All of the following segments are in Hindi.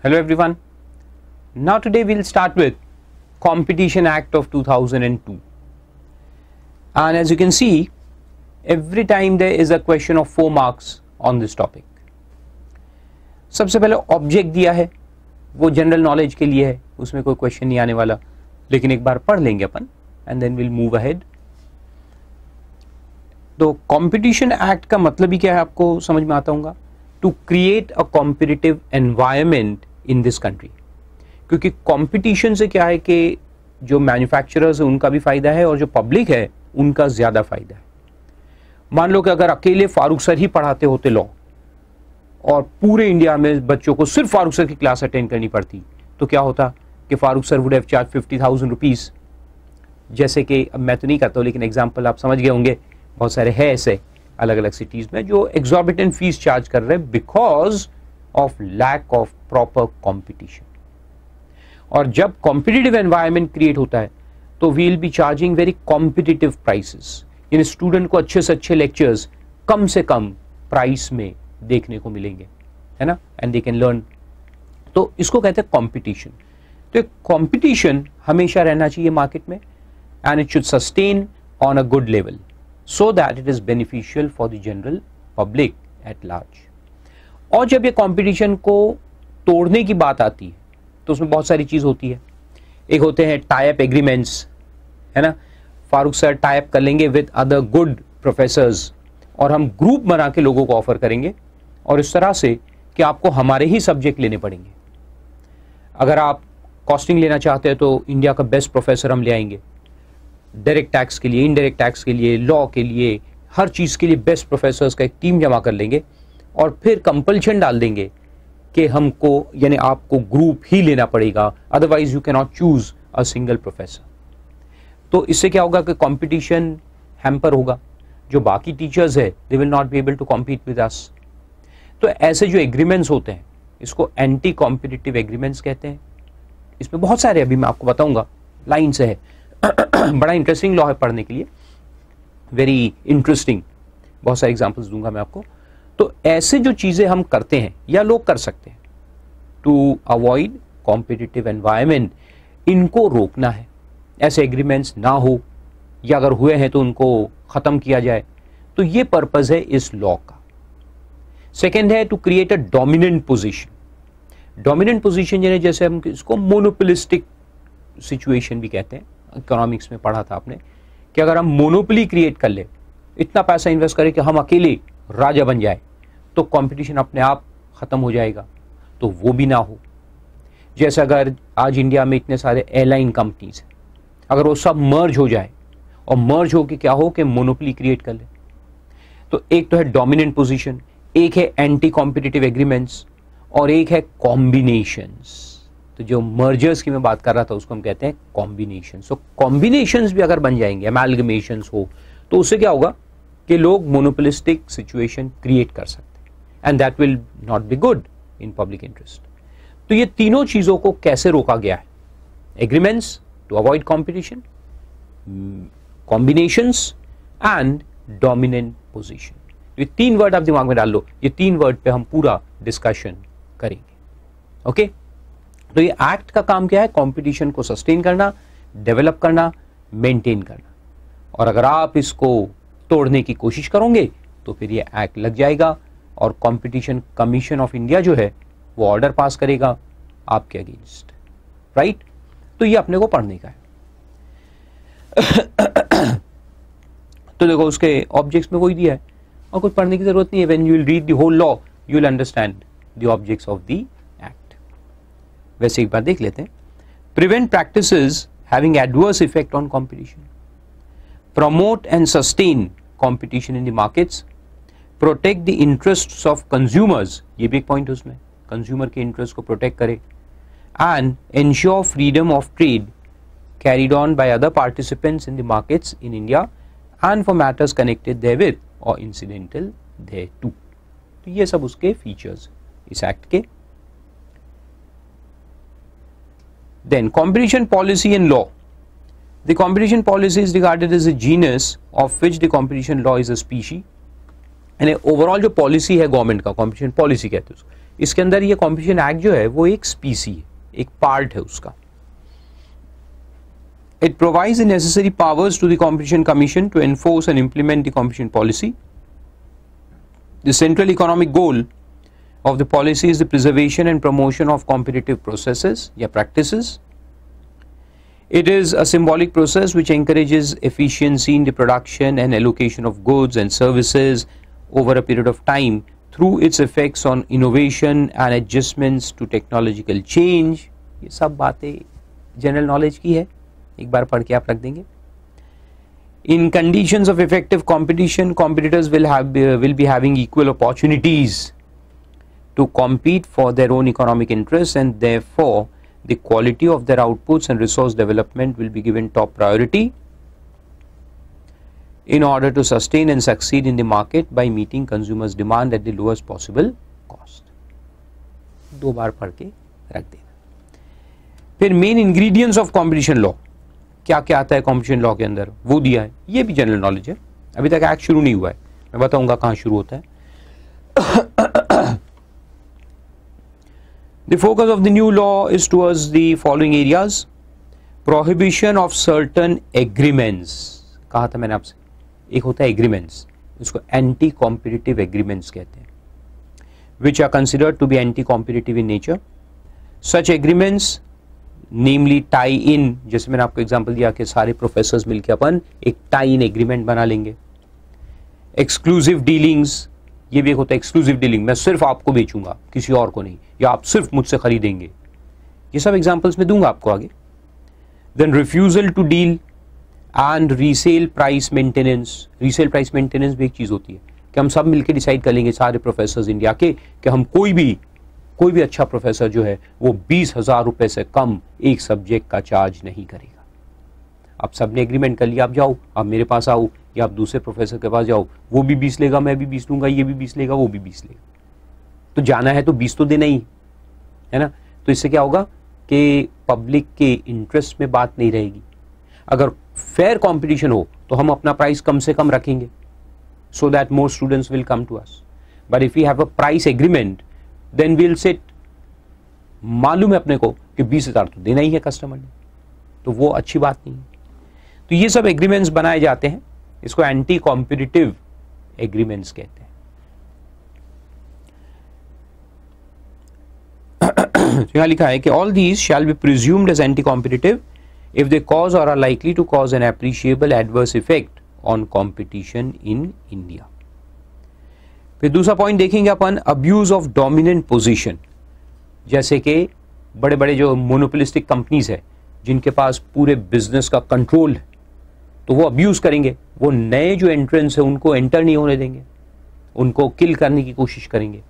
Hello everyone. Now today we'll start with Competition Act of 2002. And as you can see, every time there is a question of 4 marks on this topic. सबसे पहले ऑब्जेक्ट दिया है, वो जनरल नॉलेज के लिए है, उसमें कोई क्वेश्चन नहीं आने वाला, लेकिन एक बार पढ़ लेंगे अपन and then will move ahead. तो कॉम्पिटिशन एक्ट का मतलब ही क्या है आपको समझ में आता होगा. To create a competitive environment in this country. क्योंकि कंपटीशन से क्या है कि जो मैन्युफैक्चरर्स है उनका भी फायदा है और जो पब्लिक है उनका ज्यादा फायदा है. मान लो कि अगर अकेले फारूक सर ही पढ़ाते होते लॉ और पूरे इंडिया में बच्चों को सिर्फ फारूक सर की क्लास अटेंड करनी पड़ती, तो क्या होता कि Farooq sir would have charge 50,000 rupees. जैसे कि अब मैं तो नहीं करता हूँ, लेकिन एग्जाम्पल आप समझ गए होंगे, बहुत सारे हैं ऐसे अलग अलग सिटीज में जो एग्जॉर्बिटेंट फीस चार्ज कर रहे हैं because of lack of proper competition. और जब कॉम्पिटिटिव एनवायरनमेंट क्रिएट होता है तो we will be charging very competitive prices. यानी स्टूडेंट को अच्छे से अच्छे लेक्चर्स कम से कम प्राइस में देखने को मिलेंगे, है ना, एंड दे कैन लर्न. तो इसको कहते हैं कॉम्पिटिशन. तो एक कॉम्पिटिशन हमेशा रहना चाहिए मार्केट में and it should sustain on a good level so that it is beneficial for the general public at large. और जब ये कंपटीशन को तोड़ने की बात आती है तो उसमें बहुत सारी चीज होती है. एक होते हैं टाई अप एग्रीमेंट्स, है ना. फारूक सर टाई अप कर लेंगे विद अदर गुड प्रोफेसर्स और हम ग्रुप बना के लोगों को ऑफर करेंगे और इस तरह से कि आपको हमारे ही सब्जेक्ट लेने पड़ेंगे. अगर आप कॉस्टिंग लेना चाहते हैं तो इंडिया का बेस्ट प्रोफेसर हम ले आएंगे. डायरेक्ट टैक्स के लिए, इनडायरेक्ट टैक्स के लिए, लॉ के लिए, हर चीज़ के लिए बेस्ट प्रोफेसर्स का एक टीम जमा कर लेंगे और फिर कंपल्शन डाल देंगे कि हमको यानी आपको ग्रुप ही लेना पड़ेगा, otherwise you can not choose a single professor. तो इससे क्या होगा कि कंपटीशन हैम्पर होगा. जो बाकी टीचर्स है they will not be able to compete with us. तो ऐसे जो एग्रीमेंट्स होते हैं इसको एंटी कॉम्पिटिटिव एग्रीमेंट्स कहते हैं. इसमें बहुत सारे अभी मैं आपको बताऊंगा, लाइन से है. बड़ा इंटरेस्टिंग लॉ है पढ़ने के लिए, वेरी इंटरेस्टिंग. बहुत सारे एग्जांपल्स दूंगा मैं आपको. तो ऐसे जो चीजें हम करते हैं या लोग कर सकते हैं टू अवॉइड कॉम्पिटिटिव एनवायरनमेंट, इनको रोकना है. ऐसे एग्रीमेंट्स ना हो या अगर हुए हैं तो उनको खत्म किया जाए. तो ये पर्पज है इस लॉ का. सेकेंड है to create a dominant position. Dominant position यानी जैसे हम इसको मोनोपोलिस्टिक सिचुएशन भी कहते हैं. इकोनॉमिक्स में पढ़ा था आपने कि अगर हम मोनोपोली क्रिएट कर ले, इतना पैसा इन्वेस्ट करें कि हम अकेले राजा बन जाए, तो कंपटीशन अपने आप खत्म हो जाएगा. तो वो भी ना हो. जैसे अगर आज इंडिया में इतने सारे एयरलाइन कंपनीज हैं, अगर वो सब मर्ज हो जाए और मर्ज हो के क्या हो कि मोनोपोली क्रिएट कर ले, तो एक तो है डोमिनेंट पोजीशन, एक है एंटी कॉम्पिटिटिव एग्रीमेंट्स और एक है कॉम्बिनेशंस. तो जो मर्जर्स की मैं बात कर रहा था उसको हम कहते हैं कॉम्बिनेशन. सो कॉम्बिनेशंस भी अगर बन जाएंगे, अमैलगमेशंस हो, तो उससे क्या होगा कि लोग मोनोपोलिस्टिक सिचुएशन क्रिएट कर सकते हैं and that will not be good in public interest. तो ये तीनों चीजों को कैसे रोका गया है? Agreements to avoid competition, combinations and dominant position. ये 3 वर्ड आप दिमाग में डाल लो. ये 3 वर्ड पे हम पूरा डिस्कशन करेंगे. ओके तो ये एक्ट का काम क्या है? कंपटीशन को सस्टेन करना, डेवलप करना, मेंटेन करना. और अगर आप इसको तोड़ने की कोशिश करोगे तो फिर ये एक्ट लग जाएगा और कंपटीशन कमीशन ऑफ इंडिया जो है वो ऑर्डर पास करेगा आपके अगेंस्ट. राइट? तो ये अपने को पढ़ने का है. तो देखो उसके ऑब्जेक्ट्स में वही दिया है और कुछ पढ़ने की जरूरत नहीं है. When you will read the whole law you will understand the objects of the. वैसे एक बार देख लेते हैं. Prevent practices having adverse effect on competition, promote and sustain competition in the markets, protect the interests of consumers. ये भी एक पॉइंट है उसमें, कंज्यूमर के इंटरेस्ट को प्रोटेक्ट करे, and ensure freedom of trade carried on by other participants in the markets in India and for matters connected therewith or incidental देयरटू. तो ये सब उसके फीचर्स इस एक्ट के. Then competition policy and law. The competition policy is regarded as a genus of which the competition law is a species. यानी ओवरऑल जो पॉलिसी है गवर्नमेंट का, कॉम्पिटिशन पॉलिसी कहते हैं उसको, इसके अंदर ये कॉम्पिटिशन एक्ट जो है वो एक स्पीसी है, एक पार्ट है उसका. It provides the necessary powers to the Competition Commission to enforce and implement the competition policy. The central economic goal of the policy is the preservation and promotion of competitive processes or practices. It is a symbolic process which encourages efficiency in the production and allocation of goods and services over a period of time through its effects on innovation and adjustments to technological change. ये सब बातें जनरल नॉलेज की है, एक बार पढ़ के आप रख देंगे. In conditions of effective competition, competitors will be having equal opportunities to compete for their own economic interests, and therefore the quality of their outputs and resource development will be given top priority in order to sustain and succeed in the market by meeting consumers' demand at the lowest possible cost. दो बार पढ़ के रख देना. फिर main ingredients of competition law, क्या क्या आता है कॉम्पिटिशन लॉ के अंदर, वो दिया है. ये भी जनरल नॉलेज है, अभी तक एक्ट शुरू नहीं हुआ है, मैं बताऊंगा कहां शुरू होता है. The focus of the new law is towards the following areas. Prohibition of certain agreements, कहा था मैंने आपसे, एक होता है एग्रीमेंट्स, इसको एंटी कॉम्पिटिटिव एग्रीमेंट्स कहते हैं, which are considered to be anti competitive in nature. Such agreements namely tie in, जैसे मैंने आपको एग्जांपल दिया कि सारे प्रोफेसर्स मिलकर अपन एक टाई इन एग्रीमेंट बना लेंगे. एक्सक्लूसिव डीलिंग्स, ये भी एक होता है एक्सक्लूसिव डीलिंग, मैं सिर्फ आपको बेचूंगा किसी और को नहीं, या आप सिर्फ मुझसे खरीदेंगे. ये सब एग्जांपल्स मैं दूंगा आपको आगे. Then refusal to deal and resale price maintenance. Resale price maintenance भी एक चीज होती है कि हम सब मिलकर डिसाइड कर लेंगे सारे प्रोफेसर्स इंडिया के कि हम कोई भी अच्छा प्रोफेसर जो है वो 20,000 रुपए से कम एक सब्जेक्ट का चार्ज नहीं करेगा. अब सबने एग्रीमेंट कर लिया, आप जाओ, आप मेरे पास आओ या आप दूसरे प्रोफेसर के पास जाओ, वो भी 20 लेगा, मैं भी 20 लूंगा, ये भी 20 लेगा, वो भी 20 लेगा. तो जाना है तो 20 तो देना ही है ना. तो इससे क्या होगा कि पब्लिक के इंटरेस्ट में बात नहीं रहेगी. अगर फेयर कॉम्पिटिशन हो तो हम अपना प्राइस कम से कम रखेंगे, so that more students will come to us. But if we have a price agreement, then we'll say, मालूम है अपने को कि 20,000 तो देना ही है कस्टमर ने, तो वो अच्छी बात नहीं है. तो ये सब एग्रीमेंट्स बनाए जाते हैं, इसको एंटी कॉम्पिटिटिव एग्रीमेंट्स कहते हैं. यहां लिखा है कि all these shall be presumed as anti competitive if they cause or are likely to cause an appreciable adverse effect on competition in India. फिर दूसरा पॉइंट देखेंगे अपन, अब्यूज ऑफ डोमिनेंट पोजीशन. जैसे कि बड़े बड़े जो मोनोपोलिस्टिक कंपनीज है जिनके पास पूरे बिजनेस का कंट्रोल है, तो वो अब्यूज करेंगे, वो नए जो एंट्रेंस है उनको एंटर नहीं होने देंगे, उनको किल करने की कोशिश करेंगे.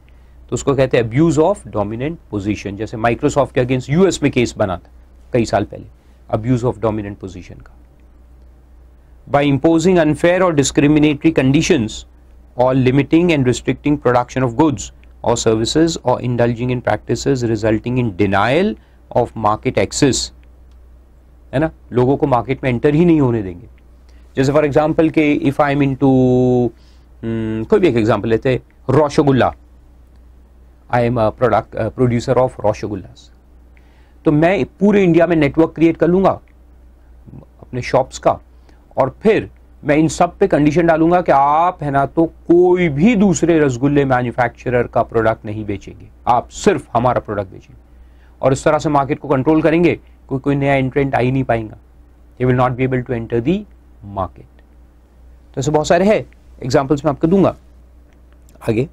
तो उसको कहते हैं अब्यूज ऑफ डोमिनेंट पोजीशन. जैसे माइक्रोसॉफ्ट के अगेंस्ट यूएस में केस बना था कई साल पहले, abuse of dominant position का. By imposing unfair or discriminatory conditions or limiting and restricting production of goods or services or indulging in practices resulting in denial of market access, है ना, लोगों को मार्केट में एंटर ही नहीं होने देंगे. जैसे फॉर एग्जाम्पल के इफ आई एम इनटू, कोई भी एक एग्जाम्पल लेते, rasgulla, I am a producer of rasgullas. तो मैं पूरे इंडिया में नेटवर्क क्रिएट कर लूंगा अपने शॉप्स का, और फिर मैं इन सब पे कंडीशन डालूंगा कि आप है ना तो कोई भी दूसरे रसगुल्ले मैन्युफैक्चरर का प्रोडक्ट नहीं बेचेंगे, आप सिर्फ हमारा प्रोडक्ट बेचेंगे. और इस तरह से मार्केट को कंट्रोल करेंगे, कोई नया एंट्रेंट आ ही नहीं पाएगा, he will not be able to enter the market. तो ऐसे बहुत सारे हैं एग्जाम्पल्स मैं आपको दूंगा आगे.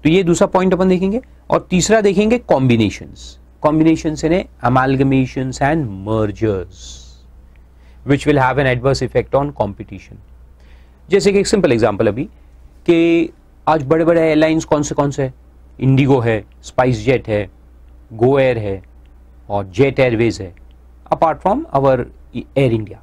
तो ये दूसरा पॉइंट अपन देखेंगे. और तीसरा देखेंगे combinations. Combinations in amalgamations and mergers which will have an adverse effect on competition. जैसे कि एक सिंपल एग्जांपल अभी कि आज बड़े बड़े एयरलाइंस कौन से हैं, इंडिगो है, स्पाइस जेट है, गो एयर है और जेट एयरवेज है, apart from our air India.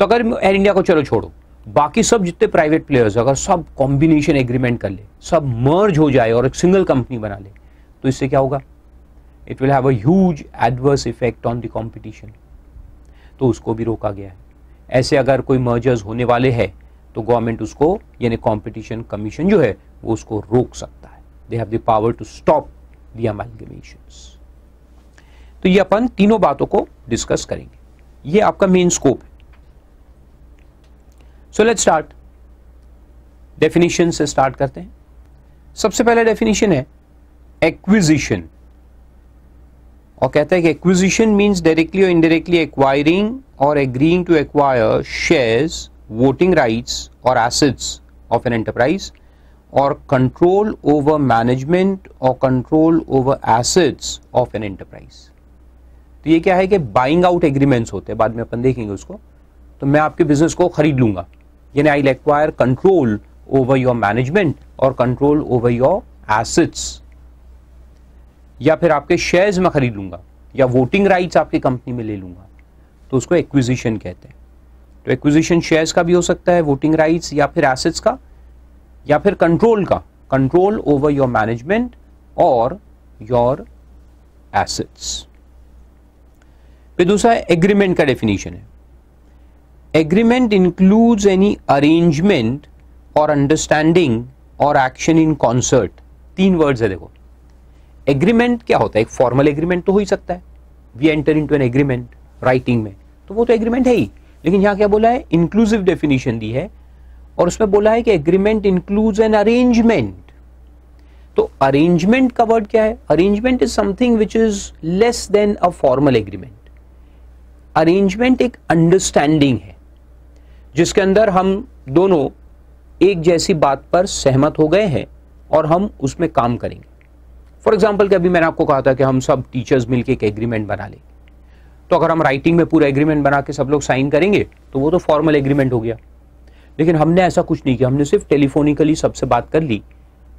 तो अगर एयर इंडिया को चलो छोड़ो, बाकी सब जितने प्राइवेट प्लेयर्स अगर सब कॉम्बिनेशन एग्रीमेंट कर ले, सब मर्ज हो जाए और एक सिंगल कंपनी बना ले, तो इससे क्या होगा, it will have a huge adverse effect on the competition. तो उसको भी रोका गया है. ऐसे अगर कोई मर्जर्स होने वाले हैं तो गवर्नमेंट उसको, यानी कॉम्पिटिशन कमीशन जो है वो उसको रोक सकता है. They have the power to stop the amalgamations. तो ये अपन तीनों बातों को डिस्कस करेंगे, ये आपका मेन स्कोप है। सो लेट्स स्टार्ट, डेफिनेशन से स्टार्ट करते हैं। सबसे पहला डेफिनेशन है एक्विजिशन, और कहता है कि एक्विजिशन मीन्स डायरेक्टली और इनडायरेक्टली एक्वायरिंग और agreeing to acquire shares, voting rights और एसेट्स ऑफ एन एंटरप्राइज, और कंट्रोल ओवर मैनेजमेंट और control over assets of an enterprise. तो ये क्या है कि बाइंग आउट एग्रीमेंट्स होते हैं, बाद में अपन देखेंगे उसको। तो मैं आपके बिजनेस को खरीद लूंगा, यानी I will acquire control over your management और कंट्रोल ओवर योर एसेट्स, या फिर आपके शेयर्स में खरीद लूंगा या वोटिंग राइट्स आपकी कंपनी में ले लूंगा, तो उसको एक्विजिशन कहते हैं। तो एक्विजिशन शेयर्स का भी हो सकता है, वोटिंग राइट्स, या फिर एसेट्स का, या फिर कंट्रोल का, कंट्रोल ओवर योर मैनेजमेंट और योर एसेट्स। फिर दूसरा एग्रीमेंट का डेफिनेशन है, एग्रीमेंट इंक्लूड्स एनी अरेंजमेंट और अंडरस्टैंडिंग और एक्शन इन कॉन्सर्ट। तीन वर्ड्स है देखो। एग्रीमेंट क्या होता है? एक फॉर्मल एग्रीमेंट तो हो ही सकता है, we enter into an agreement writing में, तो वो तो एग्रीमेंट है ही। लेकिन यहां क्या बोला है? इंक्लूसिव डेफिनेशन दी है, और उसमें बोला है कि एग्रीमेंट इंक्लूड्स एन अरेंजमेंट। तो अरेंजमेंट का वर्ड क्या है? Arrangement is something which is less than a formal agreement. Arrangement एक अंडरस्टैंडिंग है जिसके अंदर हम दोनों एक जैसी बात पर सहमत हो गए हैं और हम उसमें काम करेंगे। फॉर एग्जाम्पल कि अभी मैंने आपको कहा था कि हम सब टीचर्स मिलकर एक एग्रीमेंट बना लेंगे, तो अगर हम राइटिंग में पूरा एग्रीमेंट बना के सब लोग साइन करेंगे तो वो तो फॉर्मल एग्रीमेंट हो गया। लेकिन हमने ऐसा कुछ नहीं किया, हमने सिर्फ टेलीफोनिकली सबसे बात कर ली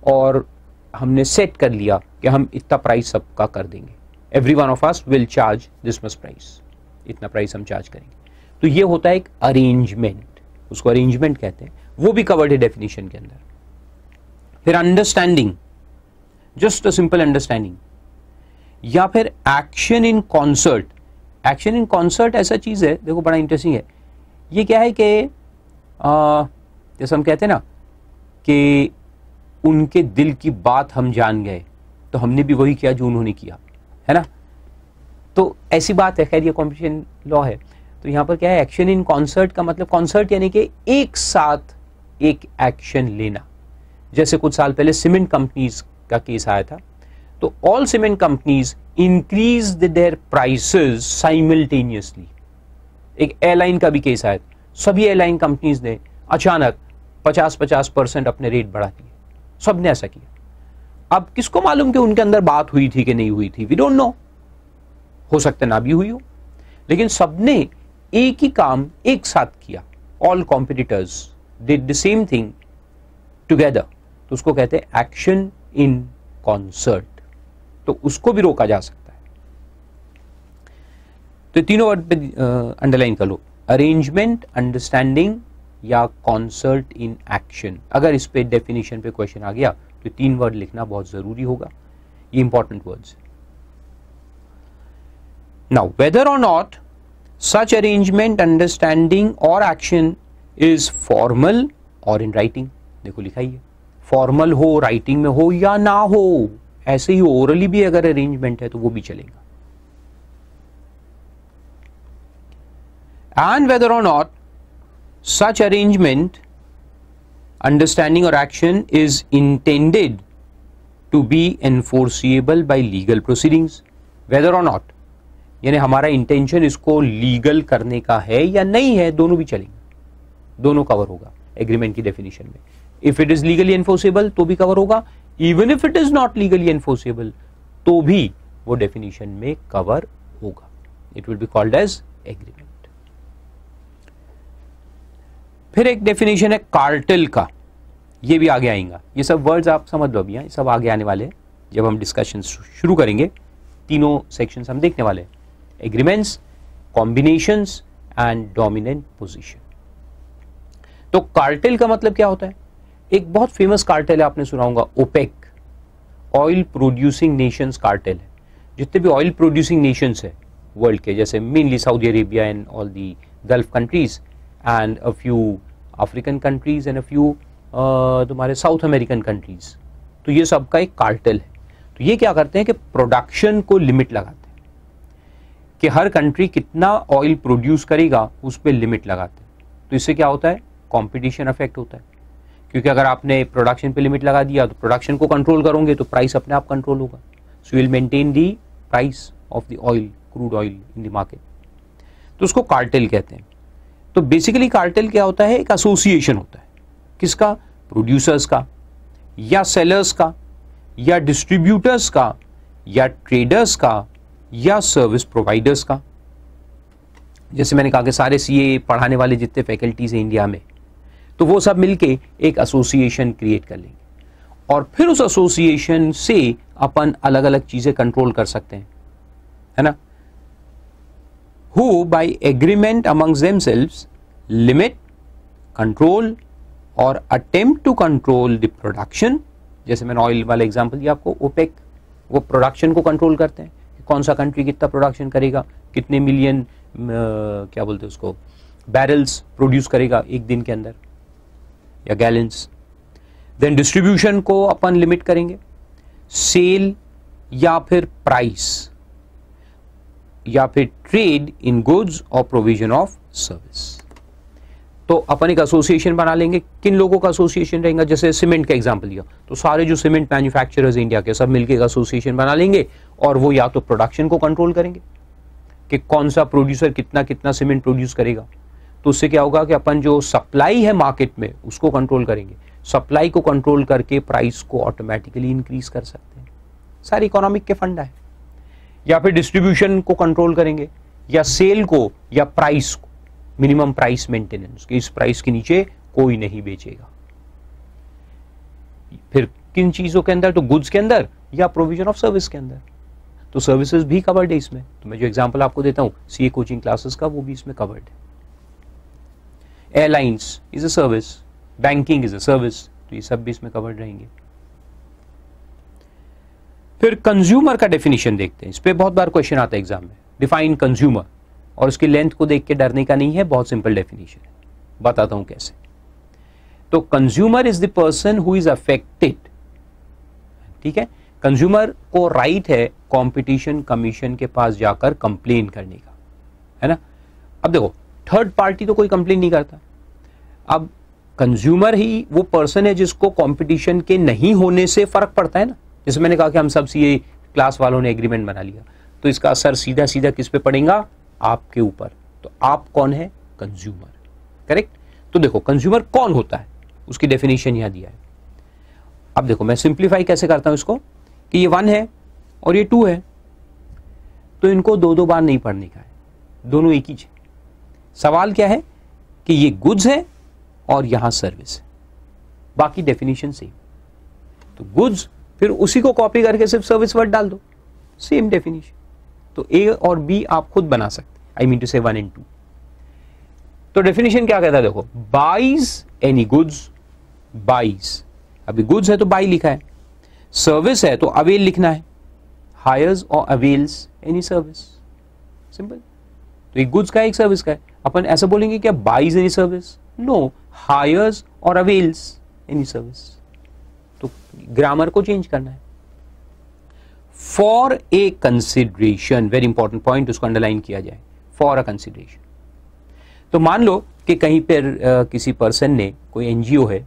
और हमने सेट कर लिया कि हम इतना प्राइस सबका कर देंगे, every one of us will charge this much price, इतना प्राइस हम चार्ज करेंगे। तो ये होता है एक अरेंजमेंट, उसको अरेंजमेंट कहते हैं, वो भी कवर्ड है डेफिनेशन के अंदर। फिर understanding, just a simple understanding, या फिर action in concert. Action in concert ऐसा चीज है, देखो बड़ा इंटरेस्टिंग है। ये क्या है कि जैसे हम कहते हैं ना कि उनके दिल की बात हम जान गए, तो हमने भी वही किया जो उन्होंने किया, है ना। तो ऐसी बात है, खैर ये कॉम्पिटिशन लॉ है। तो यहां पर क्या है? एक्शन इन कॉन्सर्ट का मतलब कॉन्सर्ट यानी कि एक साथ एक एक्शन लेना। जैसे कुछ साल पहले सीमेंट कंपनीज का केस आया था, तो all cement companies increase their prices simultaneously. एक एयरलाइन का भी केस आया, सभी एयरलाइन कंपनीज ने अचानक 50-50% अपने रेट बढ़ा दिए, सबने ऐसा किया। अब किसको मालूम कि उनके अंदर बात हुई थी कि नहीं हुई थी? वी डोंट नो, हो सकता ना भी हुई हो, लेकिन सबने एक ही काम एक साथ किया। All competitors did the same thing together, तो उसको कहते हैं एक्शन इन कॉन्सर्ट। तो उसको भी रोका जा सकता है। तो तीनों वर्ड पे अंडरलाइन कर लो, अरेंजमेंट, अंडरस्टैंडिंग या कॉन्सर्ट इन एक्शन। अगर इस पे डेफिनेशन पे क्वेश्चन आ गया तो तीन वर्ड लिखना बहुत जरूरी होगा, ये important words. Now, whether or not such arrangement, understanding or action is formal or in writing, देखो लिखा ही है, फॉर्मल हो, राइटिंग में हो या ना हो, ऐसे ही ओरली भी अगर अरेंजमेंट है तो वो भी चलेगा। And whether or not such arrangement, understanding or action is intended to be enforceable by legal proceedings, whether or not यानी हमारा इंटेंशन इसको लीगल करने का है या नहीं है, दोनों भी चलेंगे, दोनों कवर होगा एग्रीमेंट की डेफिनेशन में। If it is legally enforceable तो भी कवर होगा, even if it is not legally enforceable तो भी वो डेफिनेशन में कवर होगा। It will be called as agreement. फिर एक डेफिनेशन है कार्टेल का, ये भी आगे आएगा। ये सब वर्ड्स आप समझ लो अभी, ये सब आगे आने वाले हैं जब हम डिस्कशन शुरू करेंगे। तीनों सेक्शंस हम देखने वाले हैं, agreements, combinations and dominant position. तो कार्टेल का मतलब क्या होता है? एक बहुत फेमस कार्टेल है, आपने सुना होगा, OPEC, oil producing nations cartel है। जितने भी ऑयल प्रोड्यूसिंग नेशंस है वर्ल्ड के, जैसे mainly Saudi Arabia and all the Gulf countries and a few African countries and a few तुम्हारे साउथ अमेरिकन कंट्रीज, तो ये सबका एक कार्टेल है। तो तो ये क्या करते हैं कि प्रोडक्शन को लिमिट लगाते हैं कि हर कंट्री कितना ऑयल प्रोड्यूस करेगा उस पर लिमिट लगाते हैं। तो इससे क्या होता है, कंपटीशन अफेक्ट होता है, क्योंकि अगर आपने प्रोडक्शन पे लिमिट लगा दिया तो प्रोडक्शन को कंट्रोल करोगे तो प्राइस अपने आप कंट्रोल होगा। So will maintain the price of the oil, crude oil in the market. तो उसको कार्टेल कहते हैं। तो बेसिकली कार्टेल क्या होता है, एक एसोसिएशन होता है, किसका, प्रोड्यूसर्स का या सेलर्स का या डिस्ट्रीब्यूटर्स का या ट्रेडर्स का या सर्विस प्रोवाइडर्स का। जैसे मैंने कहा कि सारे सीए पढ़ाने वाले जितने फैकल्टीज हैं इंडिया में, तो वो सब मिलके एक एसोसिएशन क्रिएट कर लेंगे और फिर उस एसोसिएशन से अपन अलग अलग चीजें कंट्रोल कर सकते हैं, है ना। Who by agreement amongst themselves limit, control or attempt to control the production। जैसे मैंने ऑयल वाला एग्जांपल दिया आपको, ओपेक वो प्रोडक्शन को कंट्रोल करते हैं कि कौन सा कंट्री कितना प्रोडक्शन करेगा, कितने मिलियन क्या बोलते हैं उसको, बैरल्स प्रोड्यूस करेगा एक दिन के अंदर या गैलेंस। देन डिस्ट्रीब्यूशन को अपन लिमिट करेंगे, सेल या फिर प्राइस या फिर ट्रेड इन गुड्स और प्रोविजन ऑफ सर्विस। तो अपन एक एसोसिएशन बना लेंगे। किन लोगों का एसोसिएशन रहेगा, जैसे सीमेंट का एग्जांपल दिया तो सारे जो सीमेंट मैन्युफैक्चरर्स इंडिया के सब मिलकर एक एसोसिएशन बना लेंगे और वो या तो प्रोडक्शन को कंट्रोल करेंगे कि कौन सा प्रोड्यूसर कितना कितना सीमेंट प्रोड्यूस करेगा। तो उससे क्या होगा कि अपन जो सप्लाई है मार्केट में उसको कंट्रोल करेंगे, सप्लाई को कंट्रोल करके प्राइस को ऑटोमेटिकली इंक्रीज कर सकते हैं। सारी इकोनॉमिक के फंडा है। या फिर डिस्ट्रीब्यूशन को कंट्रोल करेंगे या सेल को या प्राइस को, मिनिमम प्राइस मेंटेनेंस कि इस प्राइस के नीचे कोई नहीं बेचेगा। फिर किन चीजों के अंदर, तो गुड्स के अंदर या प्रोविजन ऑफ सर्विस के अंदर। तो सर्विसेज भी कवर्ड है इसमें। तो मैं जो एग्जांपल आपको देता हूं सीए कोचिंग क्लासेस का, वो भी इसमें कवर्ड है। Airlines is a service, banking is a service, तो ये सब भी इसमें कवर्ड रहेंगे। फिर कंज्यूमर का डेफिनेशन देखते हैं। इस पे बहुत बार क्वेश्चन आता है एग्जाम में, डिफाइन कंज्यूमर, और उसकी लेंथ को देख के डरने का नहीं है, बहुत सिंपल डेफिनेशन है, बताता हूं कैसे। तो consumer is the person who is affected, ठीक है। कंज्यूमर को राइट है कंपटीशन कमीशन के पास जाकर कंप्लेन करने का, है ना। अब देखो थर्ड पार्टी तो कोई कंप्लेन नहीं करता। अब कंज्यूमर ही वो पर्सन है जिसको कंपटीशन के नहीं होने से फर्क पड़ता है ना। जैसे मैंने कहा कि हम सब सीए क्लास वालों ने एग्रीमेंट बना लिया, तो इसका असर सीधा सीधा किस पे पड़ेगा, आपके ऊपर। तो आप कौन है, कंज्यूमर, करेक्ट। तो देखो कंज्यूमर कौन होता है, उसकी डेफिनेशन यहां दिया है। अब देखो मैं सिंप्लीफाई कैसे करता हूं इसको, कि ये 1 है और ये 2 है, तो इनको दो दो बार नहीं पढ़ने का है, दोनों एक ही है। सवाल क्या है कि ये गुड्स है और यहां सर्विस है, बाकी डेफिनेशन सेम। तो गुड्स, फिर उसी को कॉपी करके सिर्फ सर्विस वर्ड डाल दो, सेम डेफिनेशन। तो ए और बी आप खुद बना सकते, आई मीन टू से 1 and 2। तो डेफिनेशन क्या कहता है, देखो, बाइज एनी गुड्स, बाइज, अभी गुड्स है तो बाई लिखा है, सर्विस है तो अवेल लिखना है, हायर्स और अवेल्स एनी सर्विस, सिंपल। तो एक गुड्स का है एक सर्विस का है, अपन ऐसा बोलेंगे क्या, buys any service, no, hires और अवेल्स एनी सर्विस। तो ग्रामर को चेंज करना है। For a consideration, very important point, उसको अंडरलाइन किया जाए, फॉर अ कंसिडरेशन। तो मान लो कि कहीं पर किसी पर्सन ने, कोई एनजीओ है,